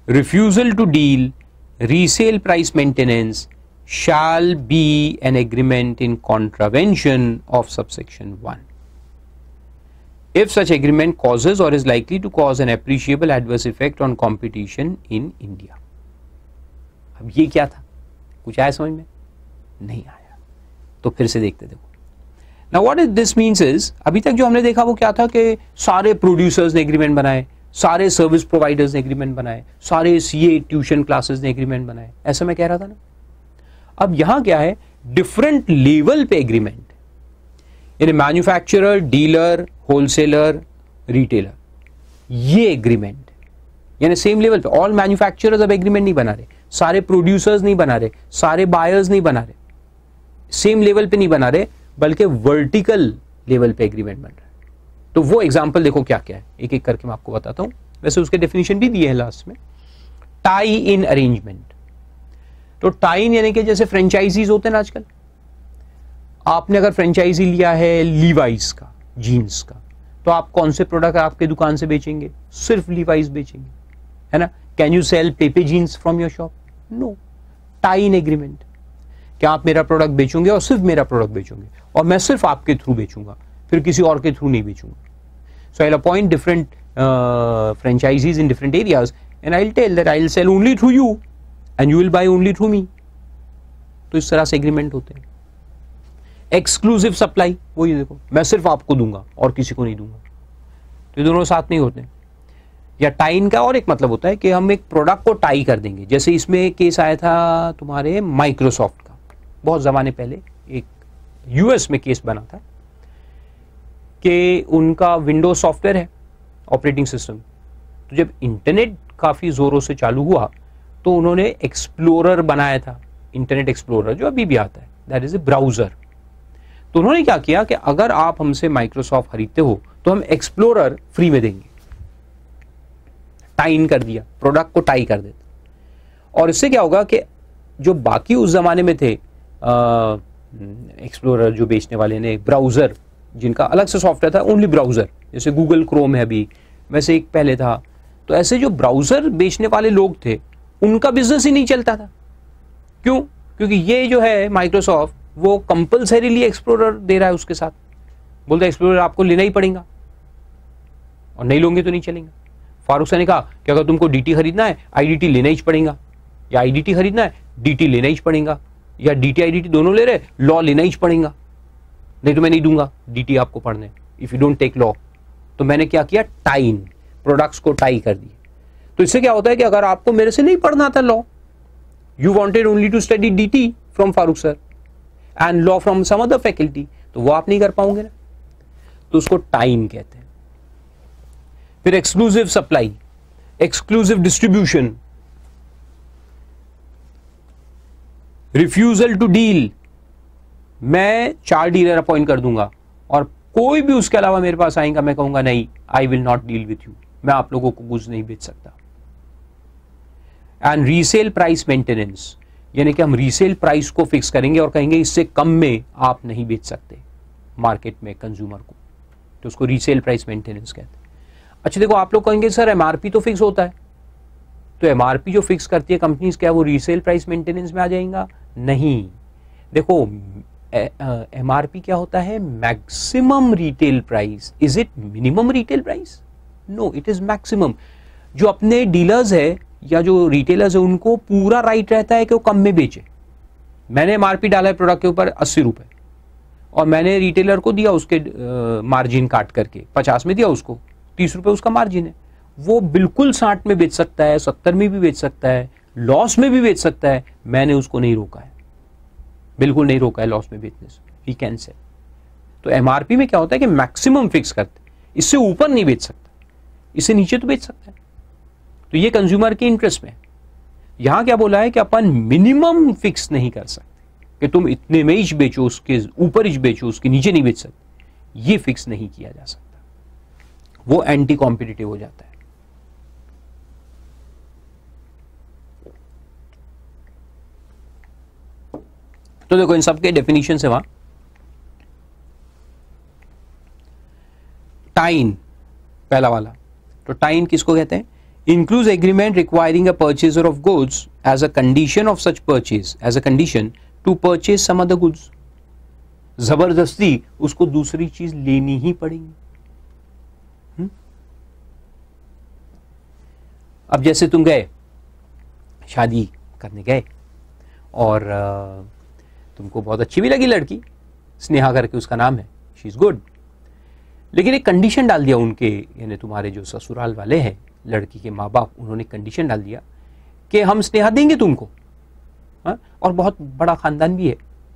refusal to deal, resale price maintenance, shall be an agreement in contravention of subsection 1. If such agreement causes or is likely to cause an appreciable adverse effect on competition in India. अब ये क्या था, कुछ आया समझ में? नहीं आया, तो फिर से देखते देखो। Now what this means is, अभी तक जो हमने देखा वो क्या था कि सारे प्रोड्यूसर्स ने एग्रीमेंट बनाए, सारे सर्विस प्रोवाइडर्स ने एग्रीमेंट बनाए, सारे सीए ट्यूशन क्लासेस ने एग्रीमेंट बनाए, ऐसा मैं कह रहा था ना। अब यहां क्या है, डिफरेंट लेवल पे एग्रीमेंट, यानी मैन्युफैक्चरर, डीलर, होलसेलर, रिटेलर, ये एग्रीमेंट यानी सेम लेवल पे। ऑल मैन्युफैक्चरर्स अब एग्रीमेंट नहीं बना रहे, सारे प्रोड्यूसर्स नहीं बना रहे, सारे बायर्स नहीं बना रहे, सेम लेवल पे नहीं बना रहे, बल्कि वर्टिकल लेवल पे एग्रीमेंट बन रहा है। तो वो एग्जांपल देखो क्या क्या है, एक एक करके मैं आपको बताता हूं। वैसे उसके डेफिनेशन भी दिए है लास्ट में। टाई इन अरेंजमेंट, तो टाई इन यानी कि जैसे फ्रेंचाइजीज होते हैं ना आजकल, आपने अगर फ्रेंचाइजी लिया है लीवाइस का, जीन्स का, तो आप कौन से प्रोडक्ट आपके दुकान से बेचेंगे? सिर्फ लीवाइस बेचेंगे, है ना। Can you sell Pepe jeans from your shop? No. Tie in agreement, क्या आप मेरा प्रोडक्ट बेचोगे और सिर्फ मेरा प्रोडक्ट बेचोगे और मैं सिर्फ आपके थ्रू बेचूंगा, फिर किसी और के थ्रू नहीं बेचूंगा। So I will appoint different franchisees in different areas and I will tell that I will sell only through you and you will buy only through me. तो इस तरह से एग्रीमेंट होते हैं। एक्सक्लूसिव सप्लाई, वही देखो, मैं सिर्फ आपको दूंगा और किसी को नहीं दूंगा, तो ये दोनों साथ नहीं होते। या टाइन का और एक मतलब होता है कि हम एक प्रोडक्ट को टाई कर देंगे, जैसे इसमें केस आया था तुम्हारे माइक्रोसॉफ्ट का, बहुत ज़माने पहले एक यूएस में केस बना था कि उनका विंडोज सॉफ्टवेयर है ऑपरेटिंग सिस्टम, तो जब इंटरनेट काफी जोरों से चालू हुआ तो उन्होंने एक्सप्लोरर बनाया था, इंटरनेट एक्सप्लोरर जो अभी भी आता है, दैट इज ए ब्राउजर। तो उन्होंने क्या किया कि अगर आप हमसे माइक्रोसॉफ्ट खरीदते हो तो हम एक्सप्लोरर फ्री में देंगे, टाइन कर दिया, प्रोडक्ट को टाई कर देते। और इससे क्या होगा कि जो बाकी उस जमाने में थे एक्सप्लोरर जो बेचने वाले ने, ब्राउजर जिनका अलग से सॉफ्टवेयर था, ओनली ब्राउजर, जैसे गूगल क्रोम है अभी, वैसे एक पहले था, तो ऐसे जो ब्राउजर बेचने वाले लोग थे उनका बिजनेस ही नहीं चलता था। क्यों? क्योंकि ये जो है माइक्रोसॉफ्ट वो कंपल्सरीली एक्सप्लोरर दे रहा है उसके साथ, बोलते एक्सप्लोरर आपको लेना ही पड़ेगा और नहीं लोगे तो नहीं चलेगा। फारूक साहब ने कहा कि अगर तुमको डीटी खरीदना है आईडीटी लेना ही पड़ेगा, या आईडीटी खरीदना है डीटी लेना ही पड़ेगा, या डीटी आईडीटी दोनों ले रहे, लॉ लेना ही पड़ेगा, नहीं तो मैं नहीं दूंगा डीटी आपको पढ़ने, if you don't take law. तो मैंने क्या किया, टाइन, प्रोडक्ट्स को टाई कर दिए। तो इससे क्या होता है कि अगर आपको मेरे से नहीं पढ़ना था law, you wanted only to study DT from Farooq sir and law from some other faculty, तो वो आप नहीं कर पाओगे ना, तो उसको टाइन कहते हैं। फिर exclusive supply, exclusive distribution, refusal to deal, मैं 4 डीलर अपॉइंट कर दूंगा और कोई भी उसके अलावा मेरे पास आएगा, मैं कहूंगा नहीं, I will not deal with you, मैं आप लोगों को गुड्स नहीं बेच सकता। एंड रीसेल प्राइस मेंटेनेंस, यानी कि हम रीसेल प्राइस को फिक्स करेंगे और कहेंगे इससे कम में आप नहीं बेच सकते मार्केट में कंज्यूमर को, तो उसको रीसेल प्राइस मेंटेनेंस कहते हैं। अच्छा देखो, आप लोग कहेंगे सर एमआरपी तो फिक्स होता है, तो एमआरपी जो फिक्स करती है कंपनीज, क्या वो रीसेल प्राइस मेंटेनेंस में आ जाएगा? नहीं। देखो एमआरपी क्या होता है? Maximum retail price. Is it minimum retail price? No, it is maximum. जो अपने डीलर्स है या जो रिटेलर्स है उनको पूरा राइट रहता है कि वो कम में बेचे। मैंने एमआरपी डाला है प्रोडक्ट के ऊपर 80 रुपए और मैंने रिटेलर को दिया उसके मार्जिन काट करके 50 में दिया, उसको 30 रुपए उसका मार्जिन है, वो बिल्कुल 60 में बेच सकता है, 70 में भी बेच सकता है, लॉस में भी बेच सकता है, मैंने उसको नहीं रोका है, बिल्कुल नहीं रोका है लॉस में बेचने से, ही कैन सेल। तो एमआरपी में क्या होता है कि मैक्सिमम फिक्स करते, इससे ऊपर नहीं बेच सकता, इससे नीचे तो बेच सकता है। तो ये कंज्यूमर के इंटरेस्ट में। यहां क्या बोला है कि अपन मिनिमम फिक्स नहीं कर सकते कि तुम इतने में ही बेचो, उसके ऊपर ही बेचो, उसके नीचे नहीं बेच सकते, ये फिक्स नहीं किया जा सकता, वो एंटी कॉम्पिटिटिव हो जाता है। तो देखो इन सबके डेफिनेशन है वहां। टाइन पहला वाला, तो टाइन किसको कहते हैं? includes agreement requiring a purchaser of goods as a condition of such purchase, as a condition to purchase some other goods. जबरदस्ती उसको दूसरी चीज लेनी ही पड़ेगी। अब जैसे तुम गए शादी करने गए और तुमको बहुत अच्छी भी लगी लड़की, स्नेहा करके उसका नाम है, शी इज गुड, लेकिन एक कंडीशन डाल दिया उनके, यानी तुम्हारे जो ससुराल वाले हैं, लड़की के माँ बाप, उन्होंने कंडीशन डाल दिया कि हम स्नेहा देंगे तुमको, और बहुत बड़ा खानदान भी है,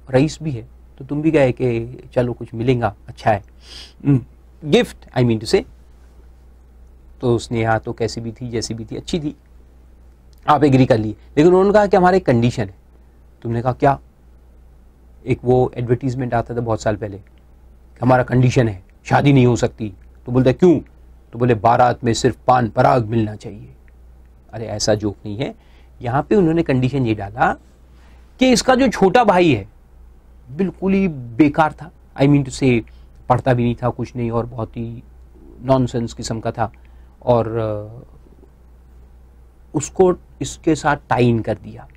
रईस भी है, तो तुम भी गए कि चलो कुछ मिलेगा, अच्छा है, गिफ्ट आई मीन टू से। तो स्नेहा तो कैसी भी थी, जैसी भी थी, अच्छी थी, आप एग्री कर लिए, लेकिन उन्होंने कहा कि हमारा एक कंडीशन है। तुमने कहा क्या? एक वो एडवर्टीजमेंट आता था बहुत साल पहले, हमारा कंडीशन है शादी नहीं हो सकती। तो बोलते क्यों? तो बोले बारात में सिर्फ पान पराग मिलना चाहिए। अरे ऐसा जोक नहीं है, यहाँ पे उन्होंने कंडीशन ये डाला कि इसका जो छोटा भाई है बिल्कुल ही बेकार था, आई मीन टू से पढ़ता भी नहीं था, कुछ नहीं, और बहुत ही नॉनसेंस किस्म का था, और उसको इसके साथ टाइन कर दिया।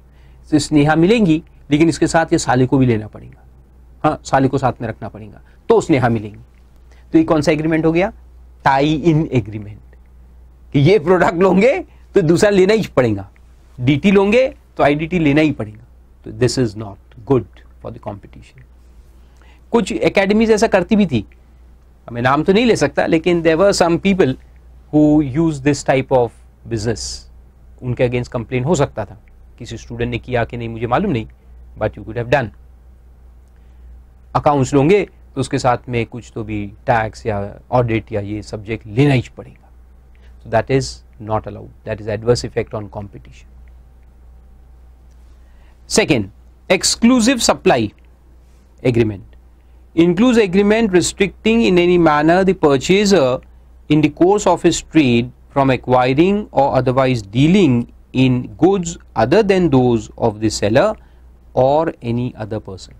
तो स्नेहा मिलेंगी लेकिन इसके साथ ये साले को भी लेना पड़ेगा, हाँ साले को साथ में रखना पड़ेगा, तो स्नेहा मिलेंगी। तो ये कौन सा एग्रीमेंट हो गया? टाई इन एग्रीमेंट, कि ये प्रोडक्ट लोगे तो दूसरा लेना ही पड़ेगा, डीटी लोगे तो आईडीटी लेना ही पड़ेगा। तो this is not good for the competition. कुछ एकेडमीज ऐसा करती भी थी, मैं नाम तो नहीं ले सकता, लेकिन there were some people who use this type of business. उनके अगेंस्ट कंप्लेन हो सकता था, किसी स्टूडेंट ने किया कि नहीं मुझे मालूम नहीं, but you could have done. Accounts लोगे तो उसके साथ में कुछ तो भी टैक्स या ऑडिट या ये सब्जेक्ट लेना ही पड़ेगा. So that is not allowed, that is adverse effect on competition. Second, exclusive supply agreement includes agreement restricting in any manner the purchaser in the course of his trade from acquiring or otherwise dealing in goods other than those of the seller or any other person.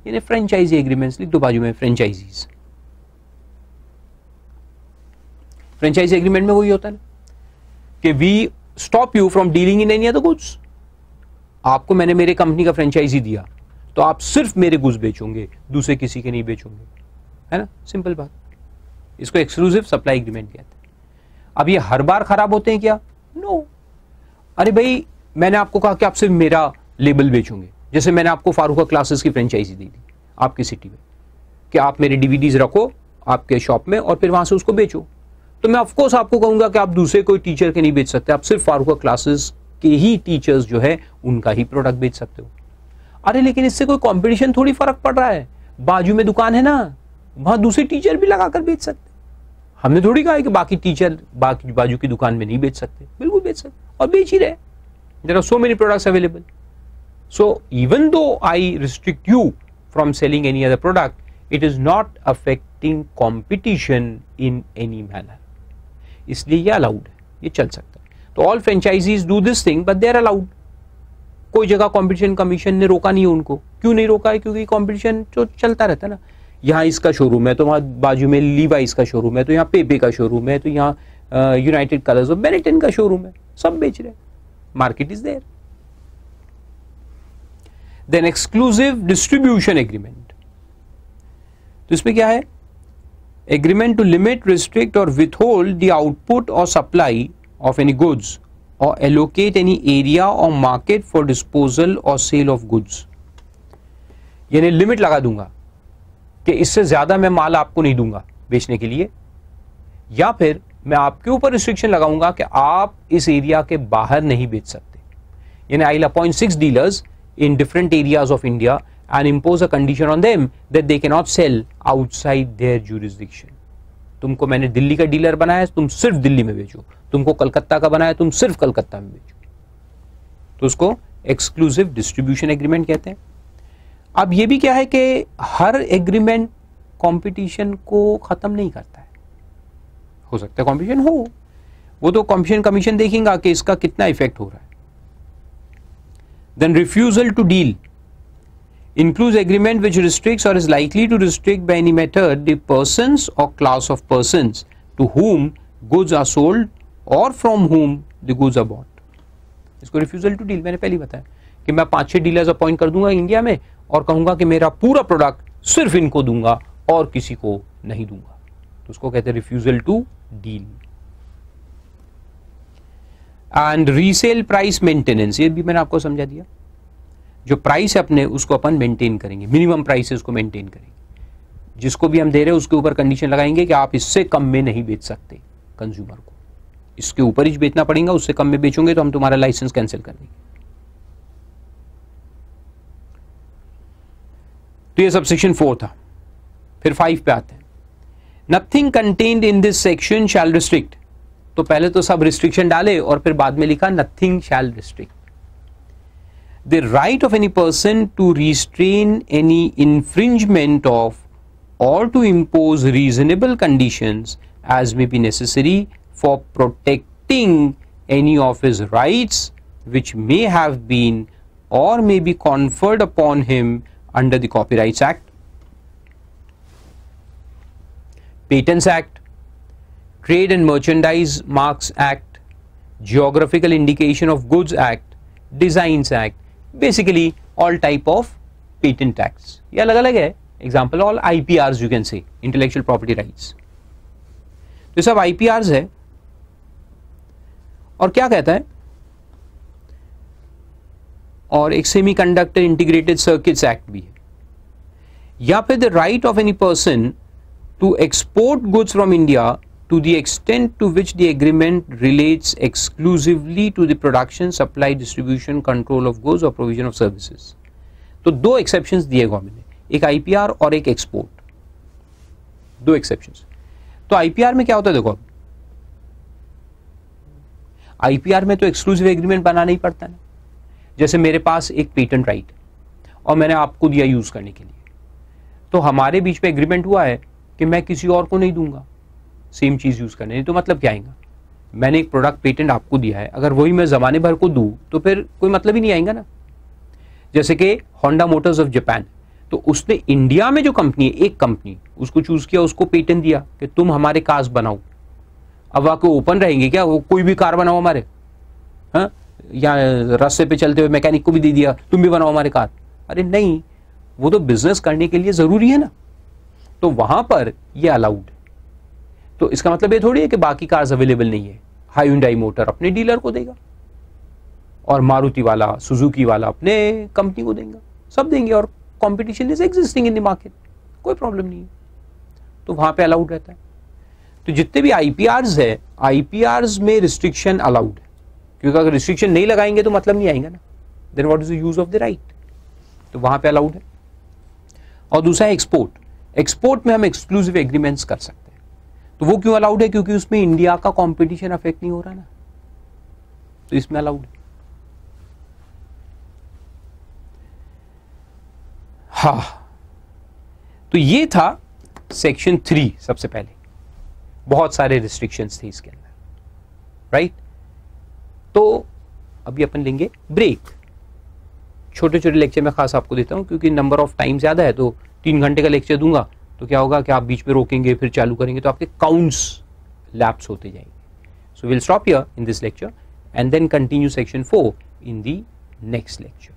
यानी फ्रेंचाइजी एग्रीमेंट्स लिख दो बाजू में, फ्रेंचाइजीज. फ्रेंचाइजी एग्रीमेंट में वही होता है कि we stop you from dealing in any other goods. आपको मैंने मेरे कंपनी का फ्रेंचाइजी दिया तो आप सिर्फ मेरे गुड्स बेचोगे, दूसरे किसी के नहीं बेचोगे, है ना, सिंपल बात. इसको एक्सक्लूसिव सप्लाई एग्रीमेंट कहते हैं. अब ये हर बार खराब होते हैं क्या? नो. अरे भाई मैंने आपको कहा कि आप सिर्फ मेरा लेबल बेचोगे, जैसे मैंने आपको फारूका क्लासेस की फ्रेंचाइजी दी थी आपकी सिटी में कि आप मेरे डीवीडीज रखो आपके शॉप में और फिर वहां से उसको बेचो, तो मैं ऑफकोर्स आपको कहूंगा कि आप दूसरे कोई टीचर के नहीं बेच सकते, आप सिर्फ फारूका क्लासेस के ही टीचर्स जो है उनका ही प्रोडक्ट बेच सकते हो. अरे लेकिन इससे कोई कंपटीशन थोड़ी फर्क पड़ रहा है, बाजू में दुकान है ना, वहां दूसरे टीचर भी लगाकर बेच सकते. हमने थोड़ी कहा है कि बाकी टीचर बाकी बाजू की दुकान में नहीं बेच सकते, बिल्कुल बेच सकते और बेच ही रहे. There are so many products available. So even though I restrict you from selling any other product, it is not affecting competition in any manner. इसलिए ये अलाउड है, ये चल सकता है. तो all franchisees do this thing but they are allowed. कोई जगह कंपटीशन कमीशन ने रोका नहीं है उनको. क्यों नहीं रोका है? क्योंकि कंपटीशन जो चलता रहता है ना, यहाँ इसका शोरूम है तो वहाँ बाजू में लीवाइस का शोरूम है, तो यहाँ पेपे का शोरूम है, तो यहाँ यूनाइटेड कलर्स और बेनेटन का शोरूम है, सब बेच रहे हैं, market is there. Then exclusive distribution agreement. तो इसमें क्या है? Agreement to limit, restrict or withhold the output or supply of any goods or allocate any area or market for disposal or sale of goods. यानी लिमिट लगा दूंगा कि इससे ज्यादा मैं माल आपको नहीं दूंगा बेचने के लिए, या फिर मैं आपके ऊपर रिस्ट्रिक्शन लगाऊंगा कि आप इस एरिया के बाहर नहीं बेच सकते. यानी I will appoint 6 dealers in different areas of India and impose a condition on them that they cannot sell outside their jurisdiction. तुमको मैंने दिल्ली का डीलर बनाया, तुम सिर्फ दिल्ली में बेचो. तुमको कलकत्ता का बनाया, तुम सिर्फ कलकत्ता में बेचो. तो उसको एक्सक्लूसिव डिस्ट्रीब्यूशन एग्रीमेंट कहते हैं. अब ये भी क्या है कि हर एग्रीमेंट कंपटीशन को खत्म नहीं करता है. हो सकता है कंपटीशन हो, वो तो कंपटीशन कमीशन देखेगा कि इसका कितना इफेक्ट हो रहा है. Then refusal to deal includes agreement which restricts or is likely to restrict by any method the persons or class of persons to whom goods are sold or from whom the goods are bought. इसको refusal to deal मैंने पहले बताया कि मैं 5-6 डीलर्स अपॉइंट कर दूंगा इंडिया में और कहूंगा कि मेरा पूरा प्रोडक्ट सिर्फ इनको दूंगा और किसी को नहीं दूंगा. तो उसको कहते हैं refusal to deal. And resale price maintenance, ये भी मैंने आपको समझा दिया. जो प्राइस है अपने उसको अपन मेंटेन करेंगे, मिनिमम प्राइस को मेंटेन करेंगे. जिसको भी हम दे रहे हैं उसके ऊपर कंडीशन लगाएंगे कि आप इससे कम में नहीं बेच सकते कंज्यूमर को, इसके ऊपर ही बेचना पड़ेगा, उससे कम में बेचोगे तो हम तुम्हारा लाइसेंस कैंसिल कर देंगे. तो ये सब सेक्शन 4 था. फिर 5 पे आते हैं. Nothing contained in this section shall restrict. तो पहले तो सब रिस्ट्रिक्शन डाले और फिर बाद में लिखा nothing shall restrict. The right of any person to restrain any infringement of or to impose reasonable conditions as may be necessary for protecting any of his rights which may have been or may be conferred upon him under the Copyrights Act, Patents Act, Trade and Merchandise Marks Act, Geographical Indication of Goods Act, Designs Act, basically all type of patent acts. ये अलग अलग है. Example all IPRs you can say, intellectual property rights. तो सब IPRs है. और क्या कहता है? और एक semiconductor integrated circuits act भी है. या फिर the right of any person to export goods from India to the extent to which the agreement relates exclusively to the production, supply, distribution, control of goods or provision of services. तो 2 exceptions दिए गवर्नमेंट ने. एक आईपीआर और एक एक्सपोर्ट, दो एक्सेप्शंस। तो आईपीआर में क्या होता है, देखो अब आईपीआर में तो एक्सक्लूसिव एग्रीमेंट बनाना ही पड़ता है ना। जैसे मेरे पास एक पेटेंट राइट और मैंने आपको दिया यूज करने के लिए, तो हमारे बीच में एग्रीमेंट हुआ है कि मैं किसी और को नहीं दूंगा सेम चीज यूज करने, नहीं तो मतलब क्या आएगा, मैंने एक प्रोडक्ट पेटेंट आपको दिया है, अगर वही मैं जमाने भर को दूं तो फिर कोई मतलब ही नहीं आएगा ना। जैसे कि होंडा मोटर्स ऑफ जापान, तो उसने इंडिया में जो कंपनी है, एक कंपनी उसको चूज किया, उसको पेटेंट दिया कि तुम हमारे कार्स बनाओ। अब वहां ओपन रहेंगे क्या, वो कोई भी कार बनाओ हमारे, हाँ, या रास्ते पे चलते हुए मैकेनिक को भी दे दिया तुम भी बनाओ हमारे कार, अरे नहीं, वो तो बिजनेस करने के लिए जरूरी है ना, तो वहां पर ये अलाउड। तो इसका मतलब ये थोड़ी है कि बाकी कार्स अवेलेबल नहीं है, हायुंडई मोटर अपने डीलर को देगा और मारुति वाला, सुजुकी वाला अपने कंपनी को देंगे, सब देंगे, और competition is existing in the market, कोई प्रॉब्लम नहीं है, तो वहां पे अलाउड रहता है। तो जितने भी आईपीआर्स है, आईपीआर्स में रिस्ट्रिक्शन अलाउड है, क्योंकि अगर रिस्ट्रिक्शन नहीं लगाएंगे तो मतलब नहीं आएगा ना, then what is the use of the right, तो वहां पे अलाउड है। और दूसरा है एक्सपोर्ट। एक्सपोर्ट में हम एक्सक्लूसिव एग्रीमेंट्स कर सकते हैं, तो वो क्यों अलाउड है, क्योंकि उसमें इंडिया का कंपटीशन अफेक्ट नहीं हो रहा ना, तो इसमें अलाउड है। हाँ, तो ये था सेक्शन 3। सबसे पहले बहुत सारे रिस्ट्रिक्शंस थे इसके अंदर, राइट। तो अभी अपन लेंगे ब्रेक, छोटे छोटे लेक्चर में खास आपको देता हूं क्योंकि नंबर ऑफ टाइम ज्यादा है, तो 3 घंटे का लेक्चर दूंगा तो क्या होगा कि आप बीच में रोकेंगे फिर चालू करेंगे तो आपके काउंट्स लैप्स होते जाएंगे। So will stop here in this lecture and then continue section 4 in the next lecture.